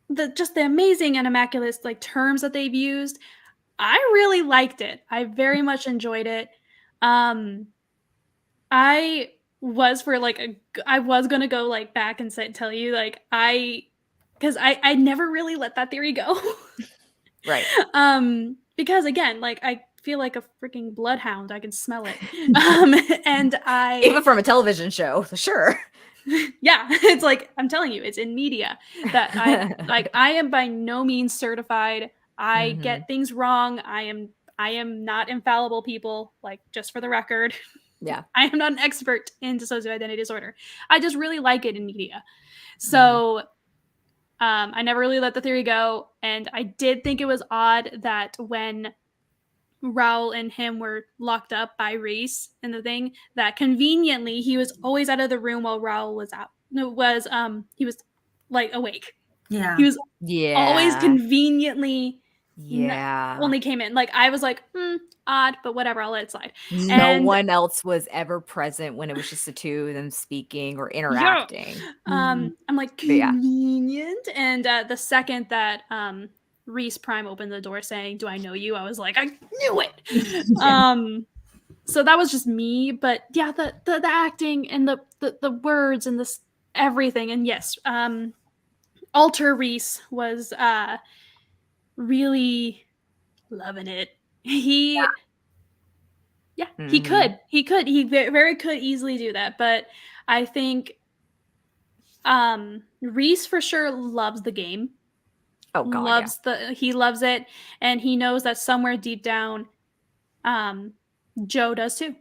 the amazing and immaculate like terms that they've used. I really liked it. I very much enjoyed it. I was I was gonna go like back and tell you like because I never really let that theory go. Right. Because again, like I feel like a freaking bloodhound. I can smell it. And even from a television show, sure. Yeah, it's like I'm telling you, it's in media that I am by no means certified. I get things wrong. I am not infallible, people, like just for the record. Yeah. I am not an expert in dissociative identity disorder. I just really like it in media. So I never really let the theory go. And I did think it was odd that when Raul and him were locked up by Rhys in the thing, that conveniently he was always out of the room while Raul was out. No, he was like awake. Yeah. He was Yeah. always conveniently Yeah. only came in. Like I was like, odd, but whatever, I'll let it slide. No one else was ever present when it was just the two of them speaking or interacting. I'm like, convenient. Yeah. And the second that Rhys Prime opened the door saying, "Do I know you?" I was like, I knew it. So that was just me, but yeah, the acting and the words and this everything, and yes, Alter Rhys was really loving it. He very could easily do that, but I think Rhys for sure loves the game. Oh god, he loves it, and he knows that somewhere deep down Joe does too.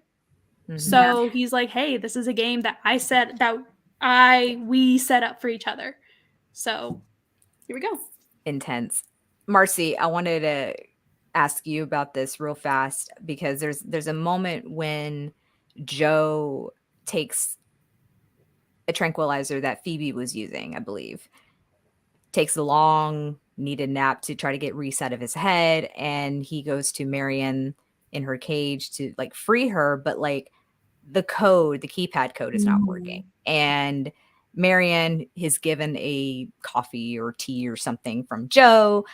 So he's like, hey, this is a game that we set up for each other. So here we go. Intense. Marcy, I wanted to ask you about this real fast because there's a moment when Joe takes a tranquilizer that Phoebe was using, I believe. Takes a long needed nap to try to get Rhys out of his head, and he goes to Marianne in her cage to like free her, but like the keypad code is not working. And Marianne is given a coffee or tea or something from Joe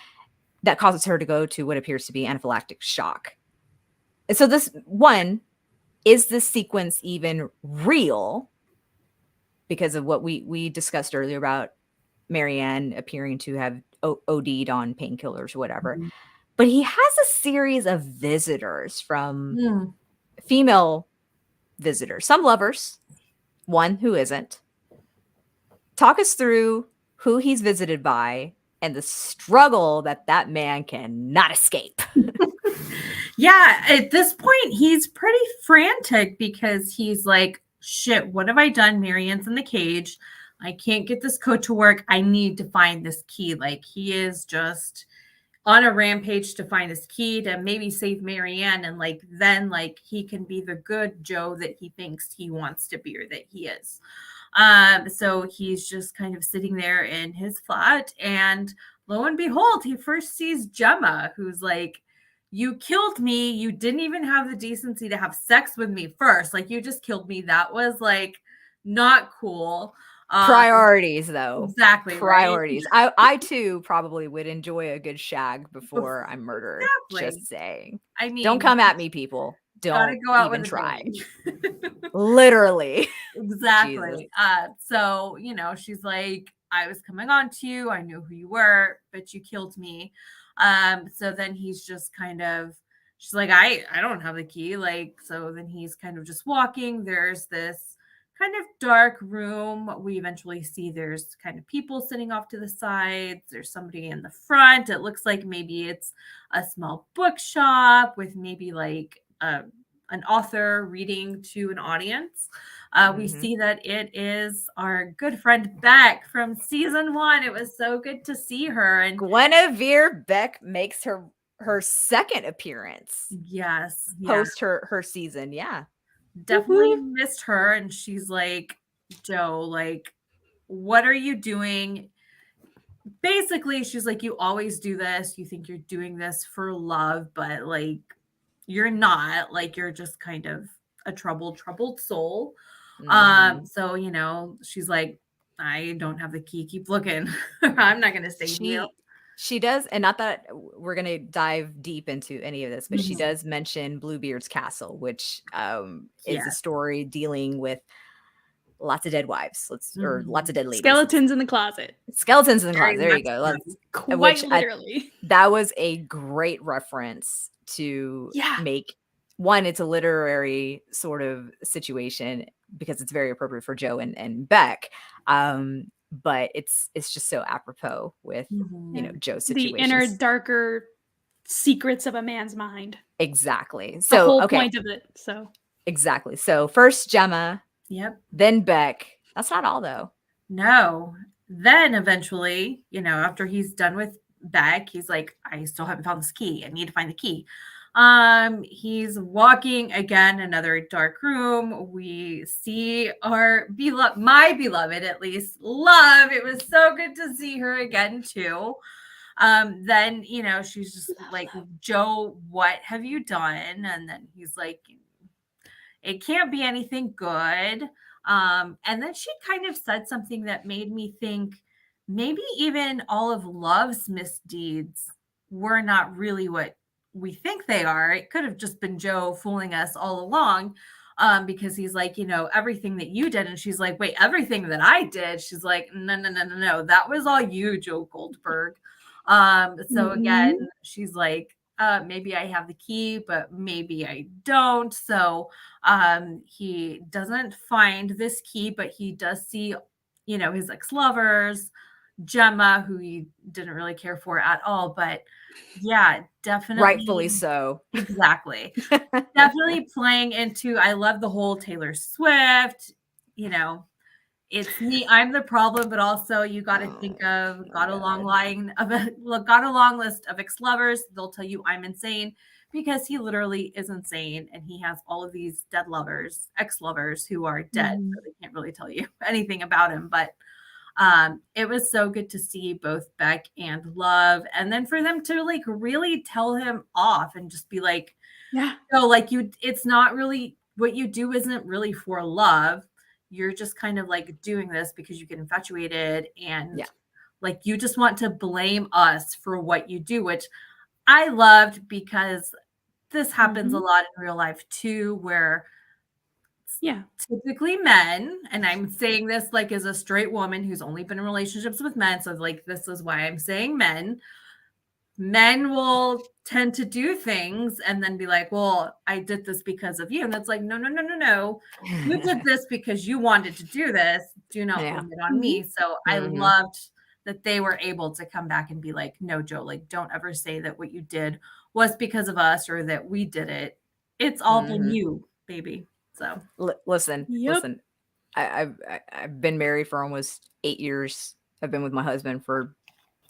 that causes her to go to what appears to be anaphylactic shock. And so is this sequence even real? Because of what we discussed earlier about Marianne appearing to have OD'd on painkillers or whatever. But he has a series of visitors from female visitors, some lovers, one who isn't. Talk us through who he's visited by and the struggle that man cannot escape. Yeah, at this point, he's pretty frantic because he's like, shit, what have I done? Marianne's in the cage. I can't get this code to work. I need to find this key. Like, he is just on a rampage to find his key to maybe save Marianne. And like, then like he can be the good Joe that he thinks he wants to be or that he is. So he's just kind of sitting there in his flat, and lo and behold, he first sees Gemma, who's like, you killed me. You didn't even have the decency to have sex with me first. Like, you just killed me. That was like not cool. Priorities, though. Exactly. Priorities. Right? I too probably would enjoy a good shag before I'm murdered. Exactly. Just saying. I mean, don't come at me, people. Don't go out even try. Literally. Exactly. So, you know, she's like, I was coming on to you. I knew who you were, but you killed me. So then he's just kind of, she's like, I don't have the key. Like, so then he's kind of just walking. There's this kind of dark room. We eventually see there's kind of people sitting off to the sides. There's somebody in the front. It looks like maybe it's a small bookshop with maybe like an author reading to an audience. We see that it is our good friend Beck from season 1. It was so good to see her. And Guinevere Beck makes her second appearance yes, post her season. Yeah. definitely missed her. And she's like, Joe, like, what are you doing? Basically, she's like, you always do this. You think you're doing this for love, but like, you're not. Like, you're just kind of a troubled soul. So you know, she's like, I don't have the key. Keep looking. I'm not gonna save you. She does, and not that we're going to dive deep into any of this, but she Mhm. does mention Bluebeard's Castle, which is a Yes. story dealing with lots of dead wives, or lots of dead ladies. Skeletons in the closet. Skeletons in the Very closet. There you much go. so. Quite literally. That was a great reference to make one. It's a literary sort of situation because it's very appropriate for Joe and Beck. But it's just so apropos with you know, Joe's situation. The inner darker secrets of a man's mind. Exactly. So the whole point of it. So exactly. So first Gemma. Yep. Then Beck. That's not all though. No. Then eventually, you know, after he's done with Beck, he's like, I still haven't found this key. I need to find the key. He's walking again, another dark room. We see our my beloved, at least, Love. It was so good to see her again too. Then, you know, she's just like, Joe, what have you done? And then he's like, it can't be anything good. And then she kind of said something that made me think maybe even all of Love's misdeeds were not really what we think they are. It could have just been Joe fooling us all along. Because he's like, you know, everything that you did. And she's like, wait, everything that I did. She's like, no. That was all you, Joe Goldberg. So again, she's like, maybe I have the key, but maybe I don't. So he doesn't find this key, but he does see, you know, his ex-lovers, Gemma, who he didn't really care for at all. But yeah, definitely. Rightfully so. Exactly. Definitely playing into, I love the whole Taylor Swift, you know, it's me, I'm the problem, but also you got to think of got a long list of ex-lovers. They'll tell you I'm insane because he literally is insane and he has all of these dead lovers, ex-lovers who are dead. So they can't really tell you anything about him. But it was so good to see both Beck and Love, and then for them to like really tell him off and just be like, no, like it's not really what you do isn't really for love. You're just kind of like doing this because you get infatuated and like you just want to blame us for what you do, which I loved because this happens a lot in real life too, where typically men, and I'm saying this like as a straight woman who's only been in relationships with men, so like this is why I'm saying men will tend to do things and then be like, well, I did this because of you. And that's like, no. You did this because you wanted to do this. Do not blame it on me. So I loved that they were able to come back and be like, no, Joe, like, don't ever say that what you did was because of us or that we did it. It's all been you, baby. So listen. I've been married for almost 8 years. I've been with my husband for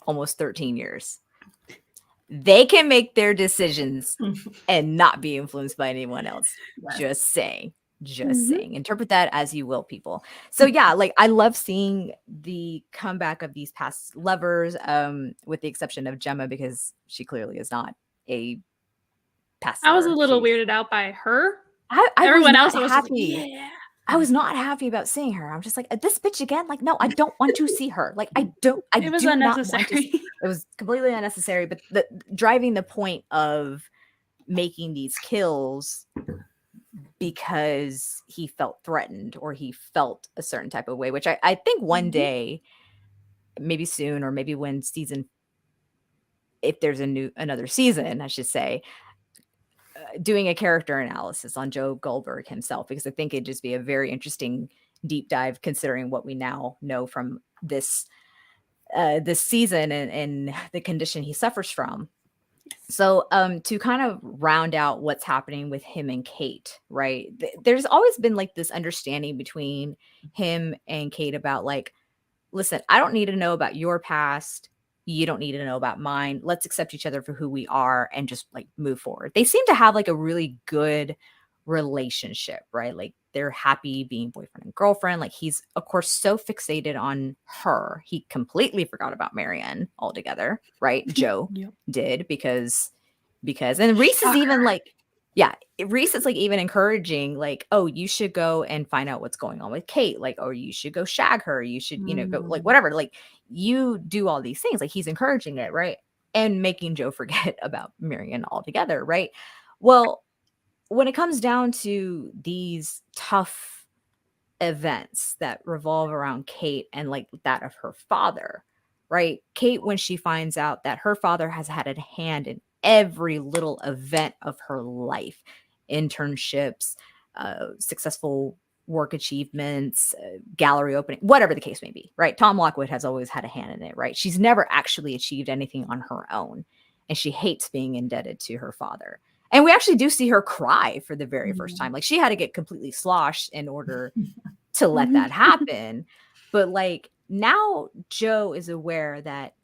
almost 13 years. They can make their decisions and not be influenced by anyone else. Just saying. Interpret that as you will, people. So yeah, like I love seeing the comeback of these past lovers, with the exception of Gemma, because she clearly is not a past lover. I was a little weirded out by her. Everyone else was happy. I was not happy about seeing her. I'm just like, this bitch again. Like, no, I don't want to see her. Like, it was unnecessary. It was completely unnecessary. But driving the point of making these kills because he felt threatened or he felt a certain type of way, which I think one day maybe soon, or maybe when if there's another season, I should say, doing a character analysis on Joe Goldberg himself, because I think it'd just be a very interesting deep dive considering what we now know from this season and the condition he suffers from. So to kind of round out what's happening with him and Kate, right? There's always been like this understanding between him and Kate about like, listen, I don't need to know about your past. You don't need to know about mine. Let's accept each other for who we are and just like move forward. They seem to have like a really good relationship, right? Like they're happy being boyfriend and girlfriend. Like he's of course so fixated on her. He completely forgot about Marianne altogether, right? Joe did because and Rhys is even like, yeah, Rhys is like even encouraging like, oh, you should go and find out what's going on with Kate, like, or you should go shag her, you should, you know, go like whatever, like you do all these things, like he's encouraging it, right? And making Joe forget about Marianne altogether, right? Well, when it comes down to these tough events that revolve around Kate and like that of her father, right? Kate, when she finds out that her father has had a hand in every little event of her life, internships, successful work achievements, gallery opening, whatever the case may be, right? Tom Lockwood has always had a hand in it, right? She's never actually achieved anything on her own, and she hates being indebted to her father. And we actually do see her cry for the very first time. Like she had to get completely sloshed in order to let that happen. But like now Joe is aware that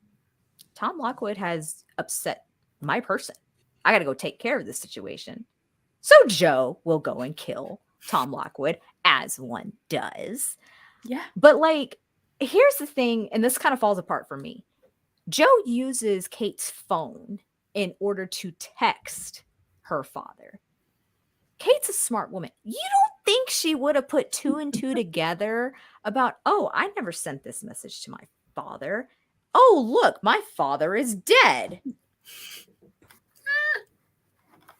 Tom Lockwood has upset my person. I got to go take care of this situation. So Joe will go and kill Tom Lockwood, as one does. Yeah. But like, here's the thing, and this kind of falls apart for me. Joe uses Kate's phone in order to text her father. Kate's a smart woman. You don't think she would have put 2 and 2 together about, oh, I never sent this message to my father. Oh, look, my father is dead.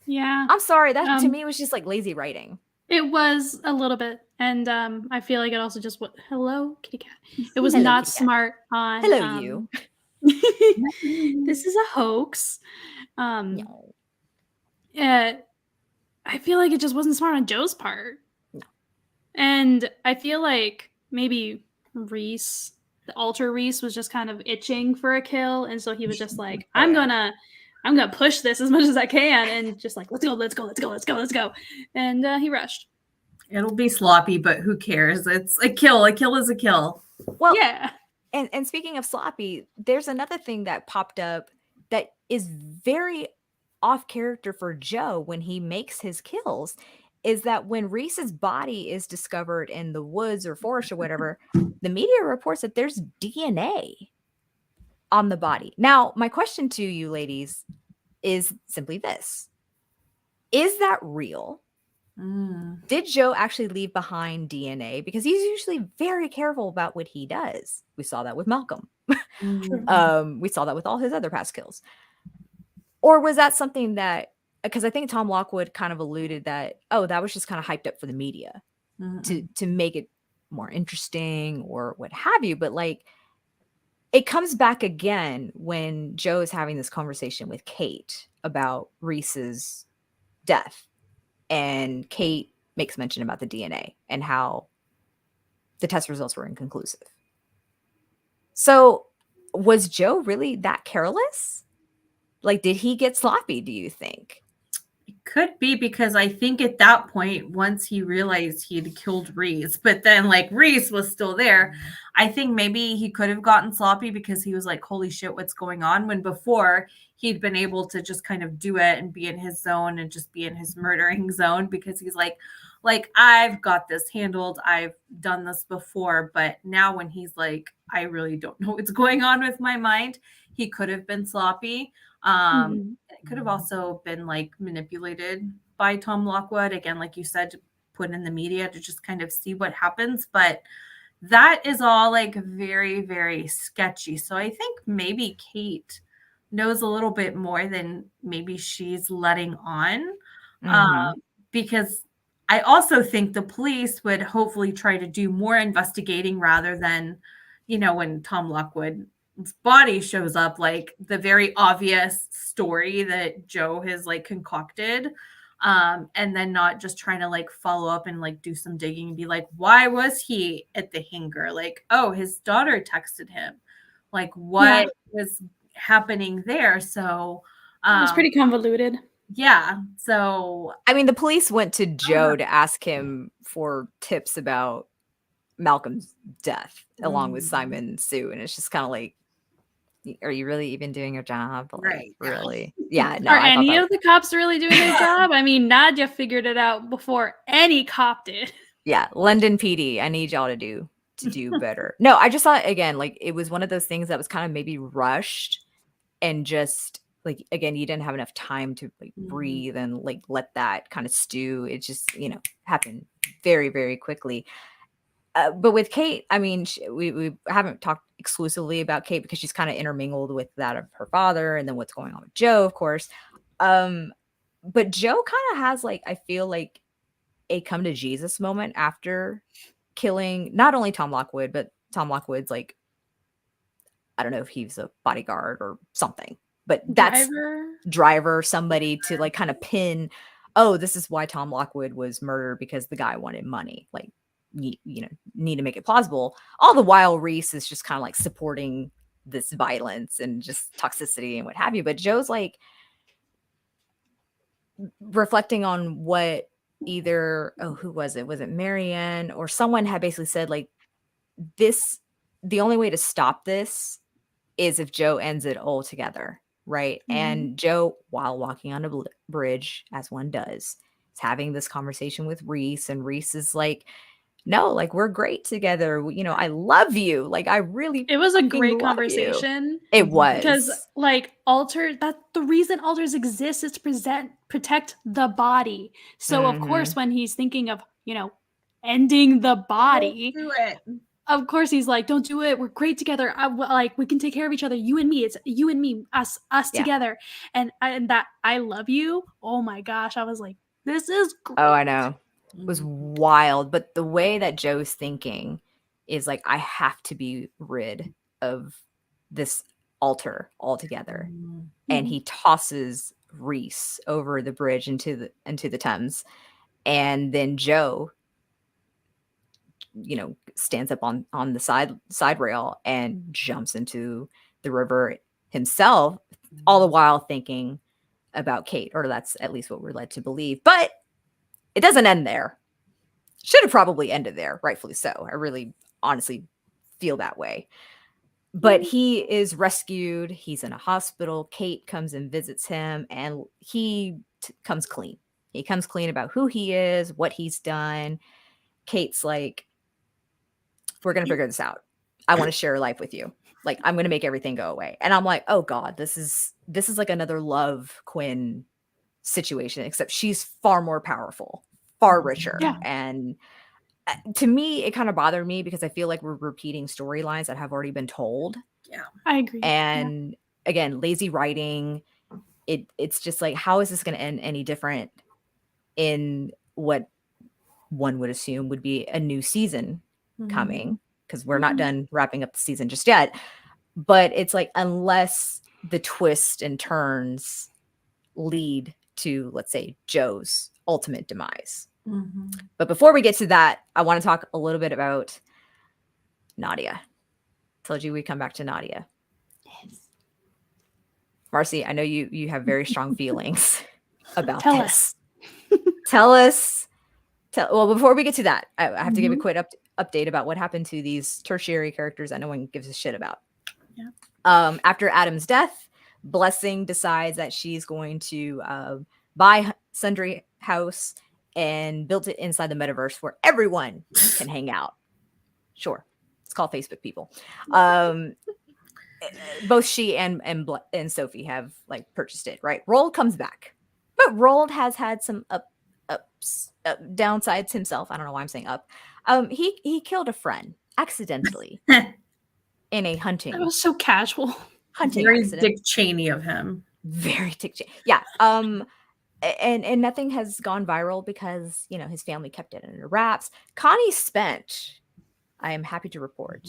Yeah. I'm sorry. That to me was just like lazy writing. It was a little bit. And I feel like it also just hello, kitty cat. It was Hello, not kitty cat. smart on Hello, you. This is a hoax. No. I feel like it just wasn't smart on Joe's part. No. And I feel like maybe Rhys, the alter Rhys, was just kind of itching for a kill, and so he was just like, I'm gonna push this as much as I can, and just like, let's go. And he rushed. It'll be sloppy, but who cares? It's a kill. A kill is a kill. Well, yeah. And speaking of sloppy, there's another thing that popped up that is very off character for Joe when he makes his kills, is that when Rhys's body is discovered in the woods or forest or whatever, the media reports that there's DNA on the body. Now, my question to you ladies is simply this. Is that real? Did Joe actually leave behind DNA? Because he's usually very careful about what he does. We saw that with Malcolm. We saw that with all his other past kills. Or was that something that, because I think Tom Lockwood kind of alluded that, oh, that was just kind of hyped up for the media to make it more interesting or what have you. But like, it comes back again when Joe is having this conversation with Kate about Rhys's death. And Kate makes mention about the DNA and how the test results were inconclusive. So was Joe really that careless? Like, did he get sloppy, do you think? It could be, because I think at that point, once he realized he had killed Rhys, but then like Rhys was still there, I think maybe he could have gotten sloppy because he was like, holy shit, what's going on? When before he'd been able to just kind of do it and be in his zone and just be in his murdering zone, because he's like, I've got this handled. I've done this before. But now when he's like, I really don't know what's going on with my mind, he could have been sloppy. It could have also been like manipulated by Tom Lockwood, again, like you said, to put in the media to just kind of see what happens. But that is all like very, very sketchy. So I think maybe Kate knows a little bit more than maybe she's letting on, because I also think the police would hopefully try to do more investigating rather than when Tom Lockwood's body shows up, like the very obvious story that Joe has like concocted. And then not just trying to like follow up and like do some digging and be like, why was he at the hangar? Like, oh, his daughter texted him. Like, what was happening there? So It was pretty convoluted. yeah. So I mean, the police went to Joe to ask him for tips about Malcolm's death, along with Simon and Sue, and it's just kind of like, are you really even doing your job? Like, Right. really? Yeah. No. Are I thought any that. of the cops really doing their job? I mean, Nadia figured it out before any cop did. Yeah, London PD. I need y'all to do better. No, I just thought again, like it was one of those things that was kind of maybe rushed, and just like again, you didn't have enough time to like breathe and like let that kind of stew. It just happened very very quickly. But with Kate, I mean, we haven't talked exclusively about Kate because she's kind of intermingled with that of her father, and then what's going on with Joe, of course. But Joe kind of has like, I feel like, a come to Jesus moment after killing not only Tom Lockwood, but Tom Lockwood's like, I don't know if he's a bodyguard or something, but that's driver, somebody to like kind of pin, oh, this is why Tom Lockwood was murdered, because the guy wanted money. Like, need to make it plausible. All the while, Rhys is just kind of like supporting this violence and just toxicity and what have you. But Joe's like reflecting on what either, who was it? Was it Marianne or someone had basically said like, the only way to stop this is if Joe ends it all together. Right. And Joe, while walking on a bridge, as one does, is having this conversation with Rhys, and Rhys is like, no, like we're great together. I love you. Like I really, it was a great conversation. It was, because like the reason altars exist is to protect the body. So of course, when he's thinking of ending the body, do it. Of course he's like, don't do it. We're great together. Like we can take care of each other. You and me. It's you and me, us together. And that I love you. Oh my gosh. I was like, this is great. Oh, I know. It was wild. But the way that Joe's thinking is like, I have to be rid of this altar altogether. And he tosses Rhys over the bridge into the Thames. And then Joe, stands up on the side rail and jumps into the river himself, all the while thinking about Kate, or that's at least what we're led to believe. But it doesn't end there. Should have probably ended there, rightfully so. I really honestly feel that way. But he is rescued. He's in a hospital. Kate comes and visits him, and he comes clean. He comes clean about who he is, what he's done. Kate's like, we're going to figure this out. I want to share life with you. Like, I'm going to make everything go away. And I'm like, oh God, this is like another Love Quinn situation, except she's far more powerful, far richer. Yeah. And to me, it kind of bothered me because I feel like we're repeating storylines that have already been told. Yeah, I agree. And again, lazy writing. It's just like, how is this going to end any different in what one would assume would be a new season coming, because we're not done wrapping up the season just yet. But it's like, unless the twists and turns lead to, let's say, Joe's ultimate demise. But before we get to that, I want to talk a little bit about Nadia. Told you we'd come back to Nadia. Yes. Marcy, I know you have very strong feelings about this. Tell us. Well, before we get to that, I have to give a quick update about what happened to these tertiary characters that no one gives a shit about. Yeah. After Adam's death, Blessing decides that she's going to buy Sundry House and build it inside the metaverse where everyone can hang out. Sure. It's called Facebook, people. Both she and Sophie have like purchased it, right? Roald comes back. But Roald has had some downsides himself. I don't know why I'm saying up. He killed a friend accidentally in a hunting. That was so casual. Hunting very accident. Dick Cheney of him. Very Dick Cheney. Yeah. And nothing has gone viral because his family kept it under wraps. Connie Spence, I am happy to report,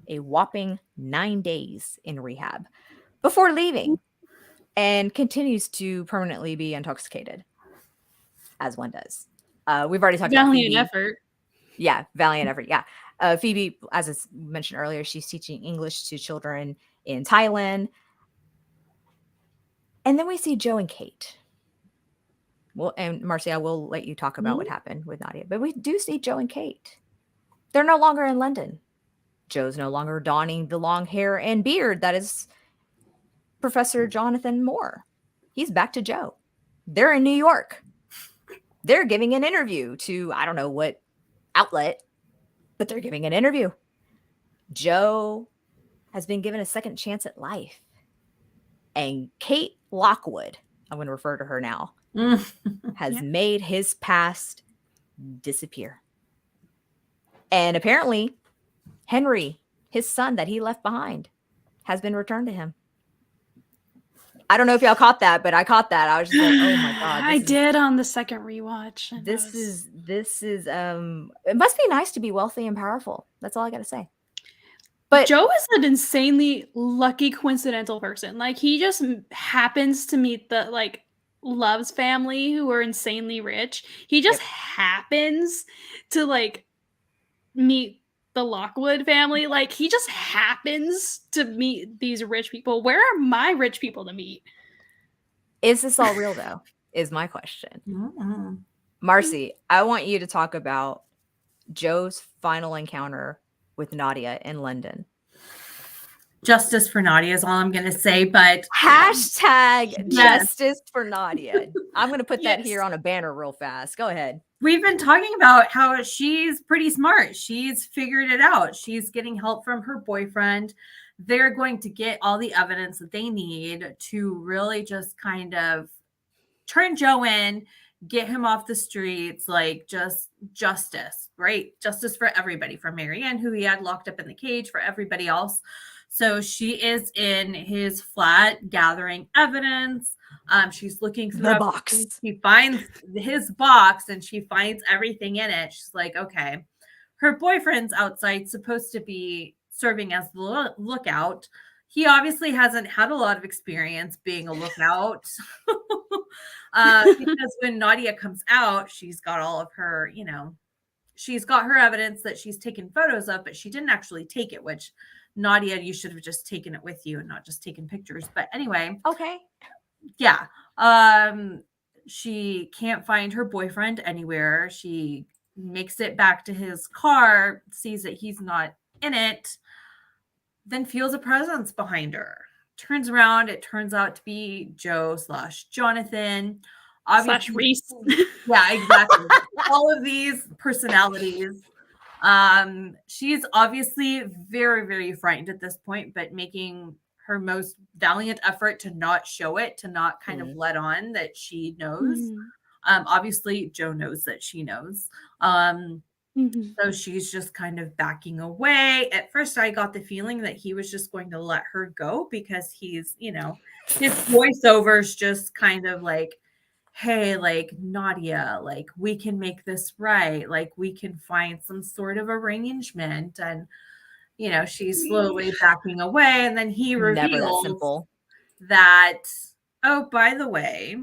a whopping 9 days in rehab before leaving and continues to permanently be intoxicated, as one does. We've already talked about Valiant Phoebe. effort. Yeah, valiant effort. Yeah. Phoebe, as I mentioned earlier, she's teaching English to children in Thailand. And then we see Joe and Kate. Well, and Marcia, we'll let you talk about what happened with Nadia. But we do see Joe and Kate. They're no longer in London. Joe's no longer donning the long hair and beard that is Professor Jonathan Moore. He's back to Joe. They're in New York. They're giving an interview to, I don't know what outlet, but they're giving an interview. Joe has been given a second chance at life. And Kate Lockwood, I'm going to refer to her now, has made his past disappear. And apparently, Henry, his son that he left behind, has been returned to him. I don't know if y'all caught that, but I caught that. I was just like, oh my God. I did on the second rewatch. This is it must be nice to be wealthy and powerful. That's all I got to say. But Joe is an insanely lucky coincidental person. Like, he just happens to meet the Love's family, who are insanely rich. He just happens to meet the Lockwood family. Like, he just happens to meet these rich people. Where are my rich people to meet? Is this all real though? Is my question. Mm-hmm. Marcy, I want you to talk about Joe's final encounter with Nadia in London. Justice for Nadia is all I'm going to say, but hashtag justice for Nadia. I'm going to put that here on a banner real fast. Go ahead. We've been talking about how she's pretty smart. She's figured it out. She's getting help from her boyfriend. They're going to get all the evidence that they need to really just kind of turn Joe in, get him off the streets, like just justice, right? Justice for everybody, for Marianne, who he had locked up in the cage, for everybody else. So she is in his flat gathering evidence. She's looking through the box. She finds his box and she finds everything in it. She's like, okay, her boyfriend's outside, supposed to be serving as the lookout. He obviously hasn't had a lot of experience being a lookout. Because when Nadia comes out, she's got all of her, she's got her evidence that she's taken photos of, but she didn't actually take it, which Nadia, you should have just taken it with you and not just taken pictures. But anyway. Okay. Yeah. She can't find her boyfriend anywhere. She makes it back to his car, sees that he's not in it, then feels a presence behind her. Turns around, it turns out to be Joe / Jonathan. / Rhys. Yeah, exactly. All of these personalities. She's obviously very, very frightened at this point, but making her most valiant effort to not show it, to not kind of let on that she knows. Obviously, Joe knows that she knows. So she's just kind of backing away. At first, I got the feeling that he was just going to let her go because he's, his voiceover's just kind of like, hey, like, Nadia, like, we can make this right. Like, we can find some sort of arrangement. And, she's slowly backing away. And then he reveals that, oh, by the way,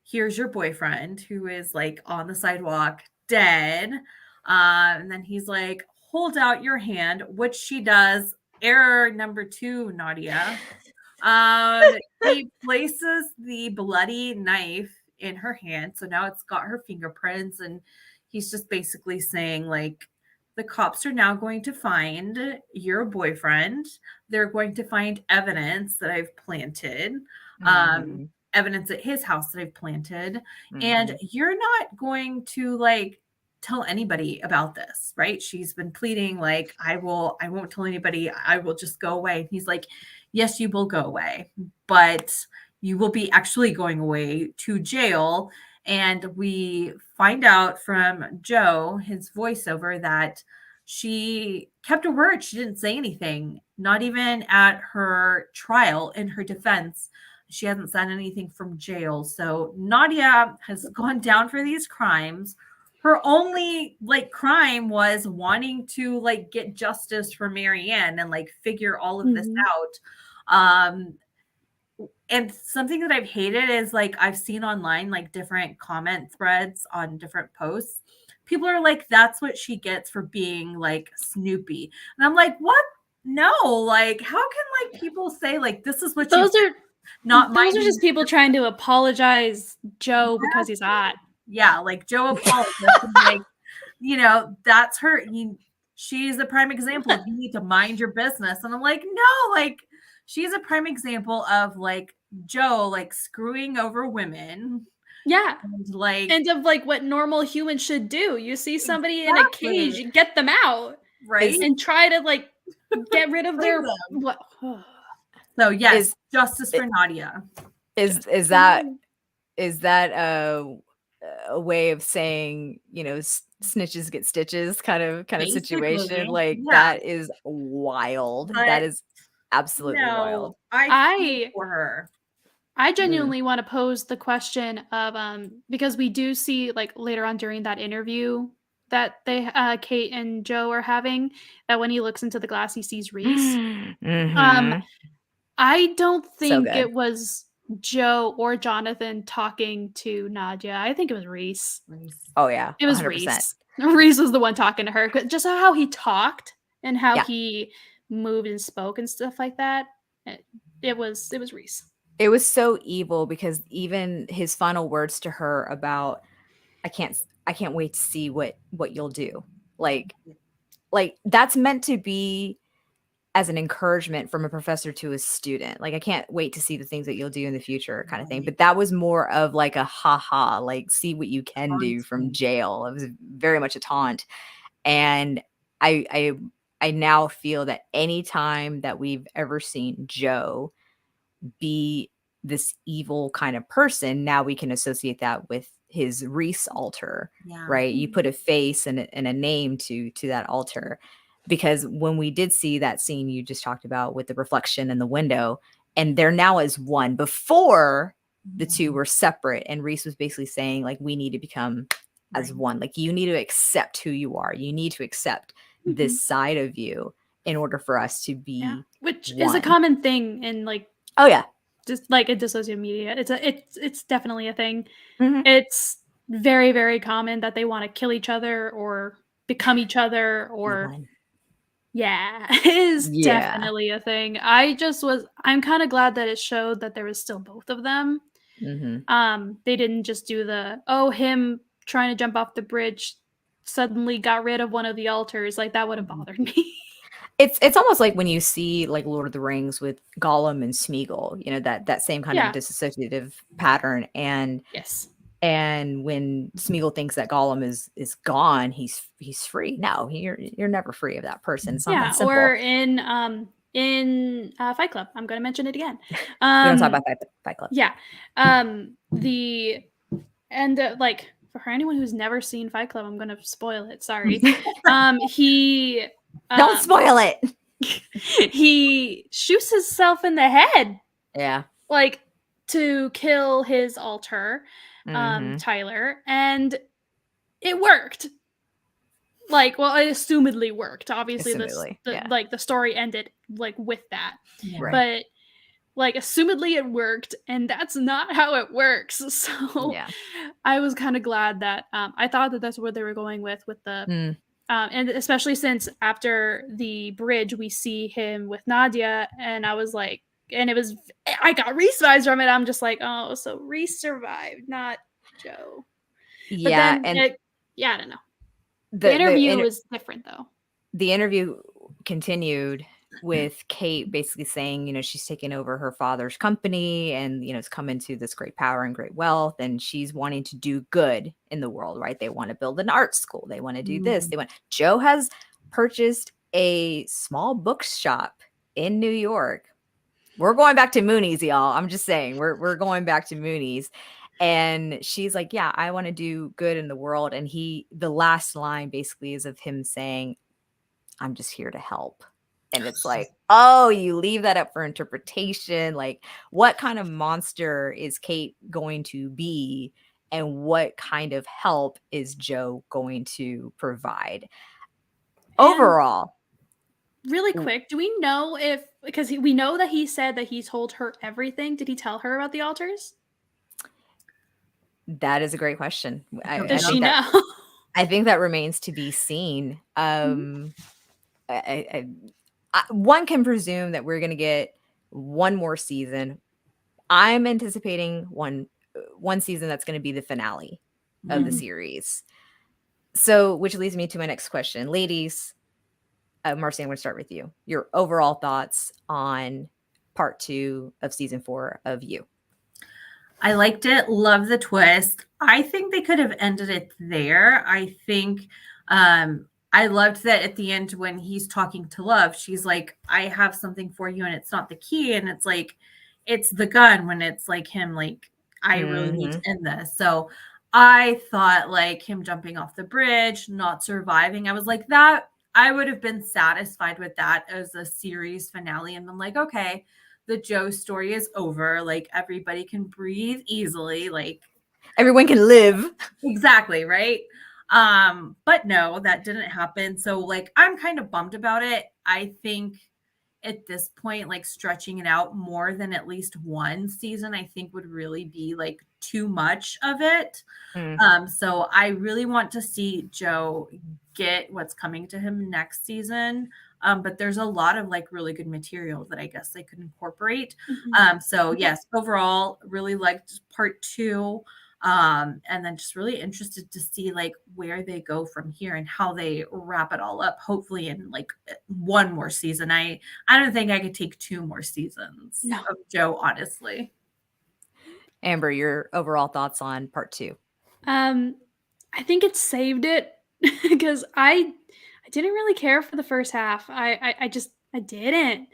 here's your boyfriend who is like on the sidewalk dead. And then he's like, hold out your hand, which she does. Error number 2, Nadia. He places the bloody knife in her hand. So now it's got her fingerprints. And he's just basically saying, like, the cops are now going to find your boyfriend. They're going to find evidence that I've planted. Evidence at his house that I've planted. And you're not going to tell anybody about this, right? She's been pleading, like, I won't tell anybody. I will just go away. And he's like, yes, you will go away, but you will be actually going away to jail. And we find out from Joe, his voiceover, that she kept her word. She didn't say anything, not even at her trial in her defense. She hasn't said anything from jail. So Nadia has gone down for these crimes, her only like crime was wanting to like get justice for Marianne and like figure all of this out. And something that I've hated is like I've seen online like different comment threads on different posts. People are like, that's what she gets for being like Snoopy. And I'm like, what? No, like how can like people say like this is what Those you are not those minding are just people trying to apologize Joe because he's hot. yeah, like Joe apologized. Like, you know, that's her. She's a prime example of you need to mind your business. And I'm like, no, like she's a prime example of like Joe like screwing over women. Yeah. And of like what normal humans should do. You see somebody in a Exactly. cage, you get them out. Right. And try to like get rid of their what so yes, justice for Nadia. Is that a way of saying, you know, snitches get stitches kind of situation? Like that is wild. But that is absolutely wild. I for her. I genuinely want to pose the question of because we do see like later on during that interview that they Kate and Joe are having, that when he looks into the glass he sees Rhys. I don't think it was Joe or Jonathan talking to Nadia. I think it was Rhys. Oh yeah, it was 100%. Rhys. Rhys was the one talking to her. Just how he talked and how he moved and spoke and stuff like that. It was Rhys. It was so evil because even his final words to her about, I can't wait to see what you'll do. Like that's meant to be as an encouragement from a professor to a student. Like, I can't wait to see the things that you'll do in the future kind of thing. But that was more of like a ha-ha, like see what you can do from jail. It was very much a taunt. And I now feel that anytime that we've ever seen Joe be this evil kind of person, now we can associate that with his Rhys altar, right? You put a face and a name to that altar. Because when we did see that scene you just talked about with the reflection in the window, and they're now as one. Before, the two were separate, and Rhys was basically saying, like, we need to become as one. Like, you need to accept who you are. You need to accept this side of you in order for us to be which one. is a common thing in like just like in social media. It's definitely a thing. It's very, very common that they want to kill each other or become each other or it is definitely a thing. I'm kind of glad that it showed that there was still both of them. They didn't just do him trying to jump off the bridge suddenly got rid of one of the altars. Like, that would have bothered me. It's almost like when you see like Lord of the Rings with Gollum and Smeagol, you know, that same kind of dissociative pattern. And and when Smeagol thinks that Gollum is gone, he's free. No, you're never free of that person. It's not that simple. Or in Fight Club. I'm going to mention it again. We don't talk about Fight Club. Yeah. Like, for anyone who's never seen Fight Club, I'm going to spoil it. Sorry. He don't spoil it. He shoots himself in the head. Yeah. Like, to kill his altar, Tyler, and it worked. Like, well, it assumedly worked. Obviously, like the story ended like with that, but like assumedly it worked, and that's not how it works. So I was kind of glad that I thought that that's what they were going with the and especially since after the bridge we see him with Nadia, and I was like, and I got Rhys vibes from it. I'm just like, oh, so Rhys survived, not Joe. Yeah, but then I don't know. The interview was different, though. The interview continued with Kate basically saying, you know, she's taken over her father's company and, you know, it's come into this great power and great wealth, and she's wanting to do good in the world, right? They want to build an art school. They want to do this. Joe has purchased a small bookshop in New York. We're going back to Mooney's, y'all. I'm just saying, we're going back to Mooney's. And she's like, yeah, I want to do good in the world. And the last line basically is of him saying, I'm just here to help. And it's like, oh, you leave that up for interpretation. Like, what kind of monster is Kate going to be and what kind of help is Joe going to provide? Overall, Really quick, do we know if, because we know that he said that he told her everything. Did he tell her about the altars? that is a great question. Does she know? I think that remains to be seen. One can presume that we're going to get one more season. I'm anticipating one season that's going to be the finale of the series. So, which leads me to my next question. Ladies, Marcy, I'm going to start with you. Your overall thoughts on part 2 of season 4 of You. I liked it. Love the twist. I think they could have ended it there. I think I loved that at the end when he's talking to Love, she's like, I have something for you, and it's not the key. And it's like, it's the gun, when it's like him, like, I really need to end this. So I thought like him jumping off the bridge, not surviving. I was like, that I would have been satisfied with that as a series finale. And I'm like, okay, the Joe story is over. Like, everybody can breathe easily. Like, everyone can live. Exactly, right? But no, that didn't happen. So like, I'm kind of bummed about it. I think at this point, like, stretching it out more than at least one season, I think would really be like too much of it. So I really want to see Joe get what's coming to him next season. But there's a lot of like really good material that I guess they could incorporate. So yes, overall, really liked part 2. And then just really interested to see like where they go from here and how they wrap it all up, hopefully in like one more season. I don't think I could take 2 more seasons of Joe, honestly. Amber, your overall thoughts on part 2? I think it saved it because I didn't really care for the first half. I didn't.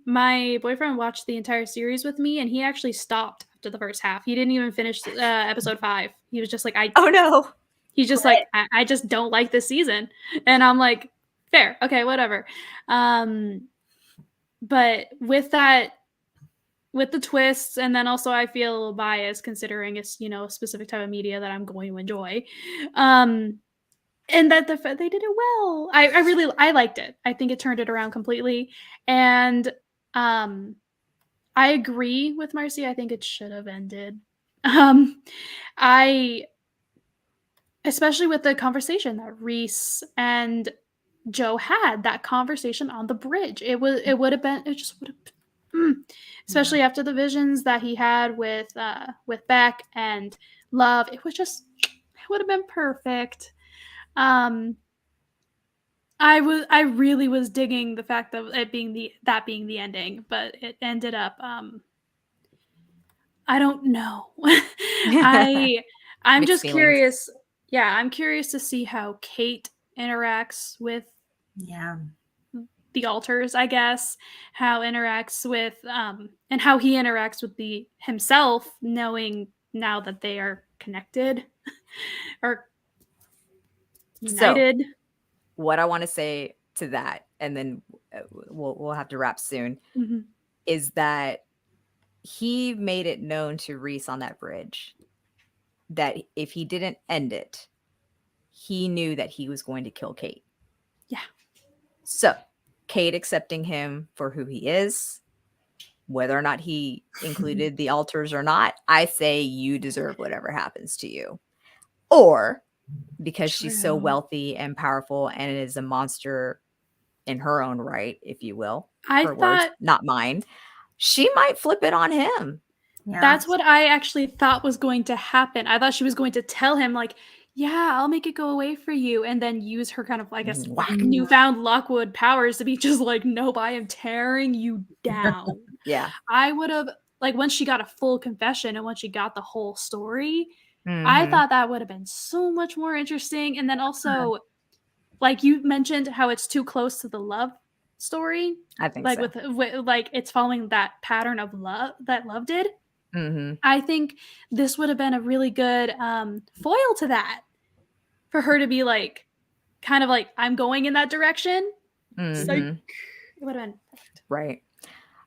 My boyfriend watched the entire series with me, and he actually stopped after the first half. He didn't even finish episode 5. He was just like, oh no. He's just like, I just don't like this season. And I'm like, fair. Okay, whatever. But with that, with the twists, and then also I feel a little biased considering it's, you know, a specific type of media that I'm going to enjoy. And that they did it well. I liked it. I think it turned it around completely. And I agree with Marcy. I think it should have ended. Especially with the conversation that Rhys and Joe had, that conversation on the bridge. It would have been, especially after the visions that he had with Beck and Love. It would have been perfect. I really was digging the fact of it being the ending, but it ended up I don't know. I'm just curious. Yeah, I'm curious to see how Kate interacts with the altars, I guess, how interacts with and how he interacts with himself, knowing now that they are connected or united. So, what I want to say to that, and then we'll have to wrap soon, is that he made it known to Rhys on that bridge that if he didn't end it, he knew that he was going to kill Kate. Yeah. So, Kate accepting him for who he is, whether or not he included the altars or not, I say you deserve whatever happens to you. Or because she's so wealthy and powerful and is a monster in her own right, if you will. Words, not mine. She might flip it on him. Yeah. That's what I actually thought was going to happen. I thought she was going to tell him, like, yeah, I'll make it go away for you, and then use her kind of, I guess, newfound Lockwood powers to be just like, nope, I am tearing you down. Yeah. I would have, like, once she got a full confession and once she got the whole story, I thought that would have been so much more interesting. And then also, like you mentioned, how it's too close to the Love story. I think like so. with like it's following that pattern of Love that Love did. I think this would have been a really good foil to that, for her to be like, kind of like, I'm going in that direction. So it would have been perfect. Right.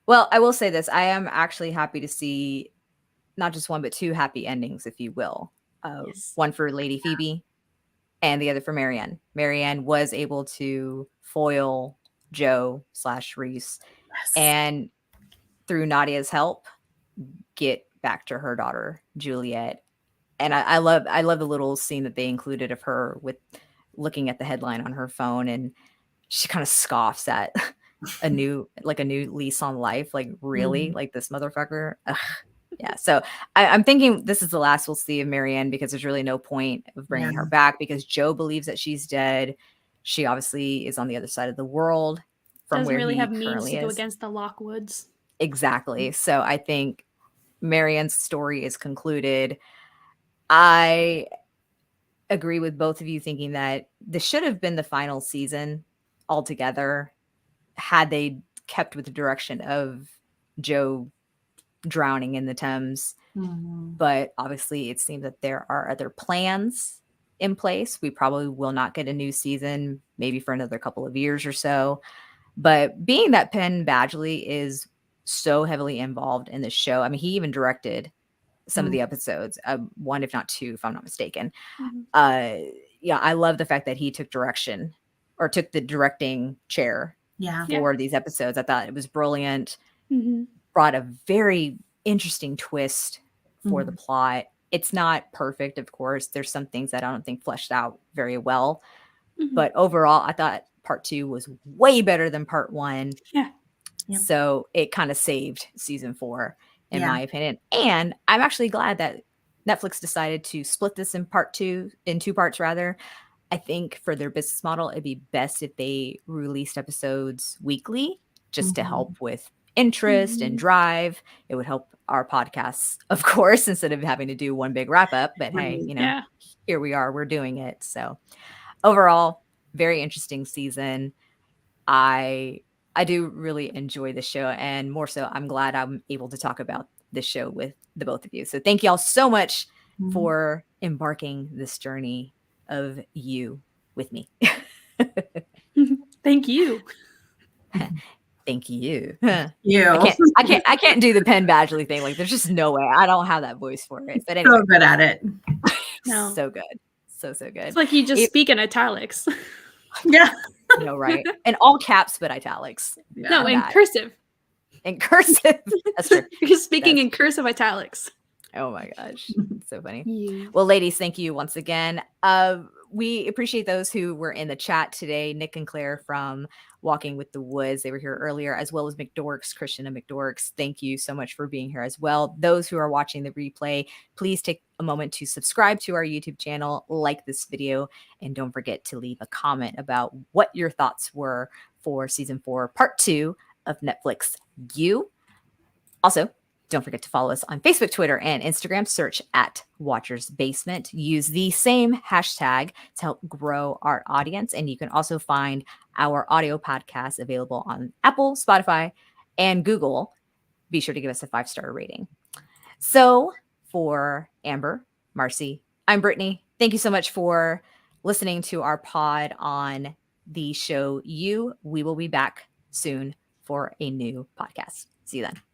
Well, I will say this. I am actually happy to see not just one, but two happy endings, if you will. Yes. One for Lady Phoebe and the other for Marianne. Marianne was able to foil Joe/Rhys Yes. and through Nadia's help, get back to her daughter, Juliet. And I love the little scene that they included of her with looking at the headline on her phone, and she kind of scoffs at a new lease on life. Like, really? Like, this motherfucker? Ugh. Yeah. So I'm thinking this is the last we'll see of Marianne, because there's really no point of bringing her back, because Joe believes that she's dead. She obviously is on the other side of the world from Doesn't where really he have means currently to go is. against the Lockwoods. Exactly. So I think Marianne's story is concluded. I agree with both of you thinking that this should have been the final season altogether, had they kept with the direction of Joe drowning in the Thames. But obviously it seems that there are other plans in place. We probably will not get a new season, maybe for another couple of years or so. But being that Penn Badgley is so heavily involved in the show, I mean, he even directed some of the episodes, one if not two, if I'm not mistaken. Yeah, I love the fact that he took the directing chair for these episodes. I thought it was brilliant. Brought a very interesting twist for the plot. It's not perfect, of course. There's some things that I don't think fleshed out very well. But overall, I thought part 2 was way better than part 1. Yeah. Yep. So it kind of saved season 4, in my opinion. And I'm actually glad that Netflix decided to split this in two parts rather. I think for their business model, it'd be best if they released episodes weekly, just to help with interest and drive. It would help our podcasts, of course, instead of having to do one big wrap up. But hey, here we are, we're doing it. So overall, very interesting season. I do really enjoy the show, and more so, I'm glad I'm able to talk about this show with the both of you. So thank y'all so much for embarking this journey of you with me. Thank you. Thank you. You. I can't do the Penn Badgley thing. Like, there's just no way. I don't have that voice for it. But anyway, so good at it. No. So good. So good. It's like you just speak in italics. Yeah. No, right. And all caps, but italics. Yeah. No, in cursive. In cursive. That's true. You're speaking in cursive italics. Oh my gosh. It's so funny. Yeah. Well, ladies, thank you once again. We appreciate those who were in the chat today. Nick and Claire from Walking with the Woods. They were here earlier, as well as McDorks, Christian and McDorks. Thank you so much for being here as well. Those who are watching the replay, please take a moment to subscribe to our YouTube channel, like this video, and don't forget to leave a comment about what your thoughts were for season 4, part 2 of Netflix You. Also, don't forget to follow us on Facebook, Twitter, and Instagram. Search at Watchers Basement. Use the same hashtag to help grow our audience. And you can also find our audio podcast available on Apple, Spotify, and Google. Be sure to give us a 5-star rating. So for Amber, Marcy, I'm Brittany. Thank you so much for listening to our pod on the show You. We will be back soon for a new podcast. See you then.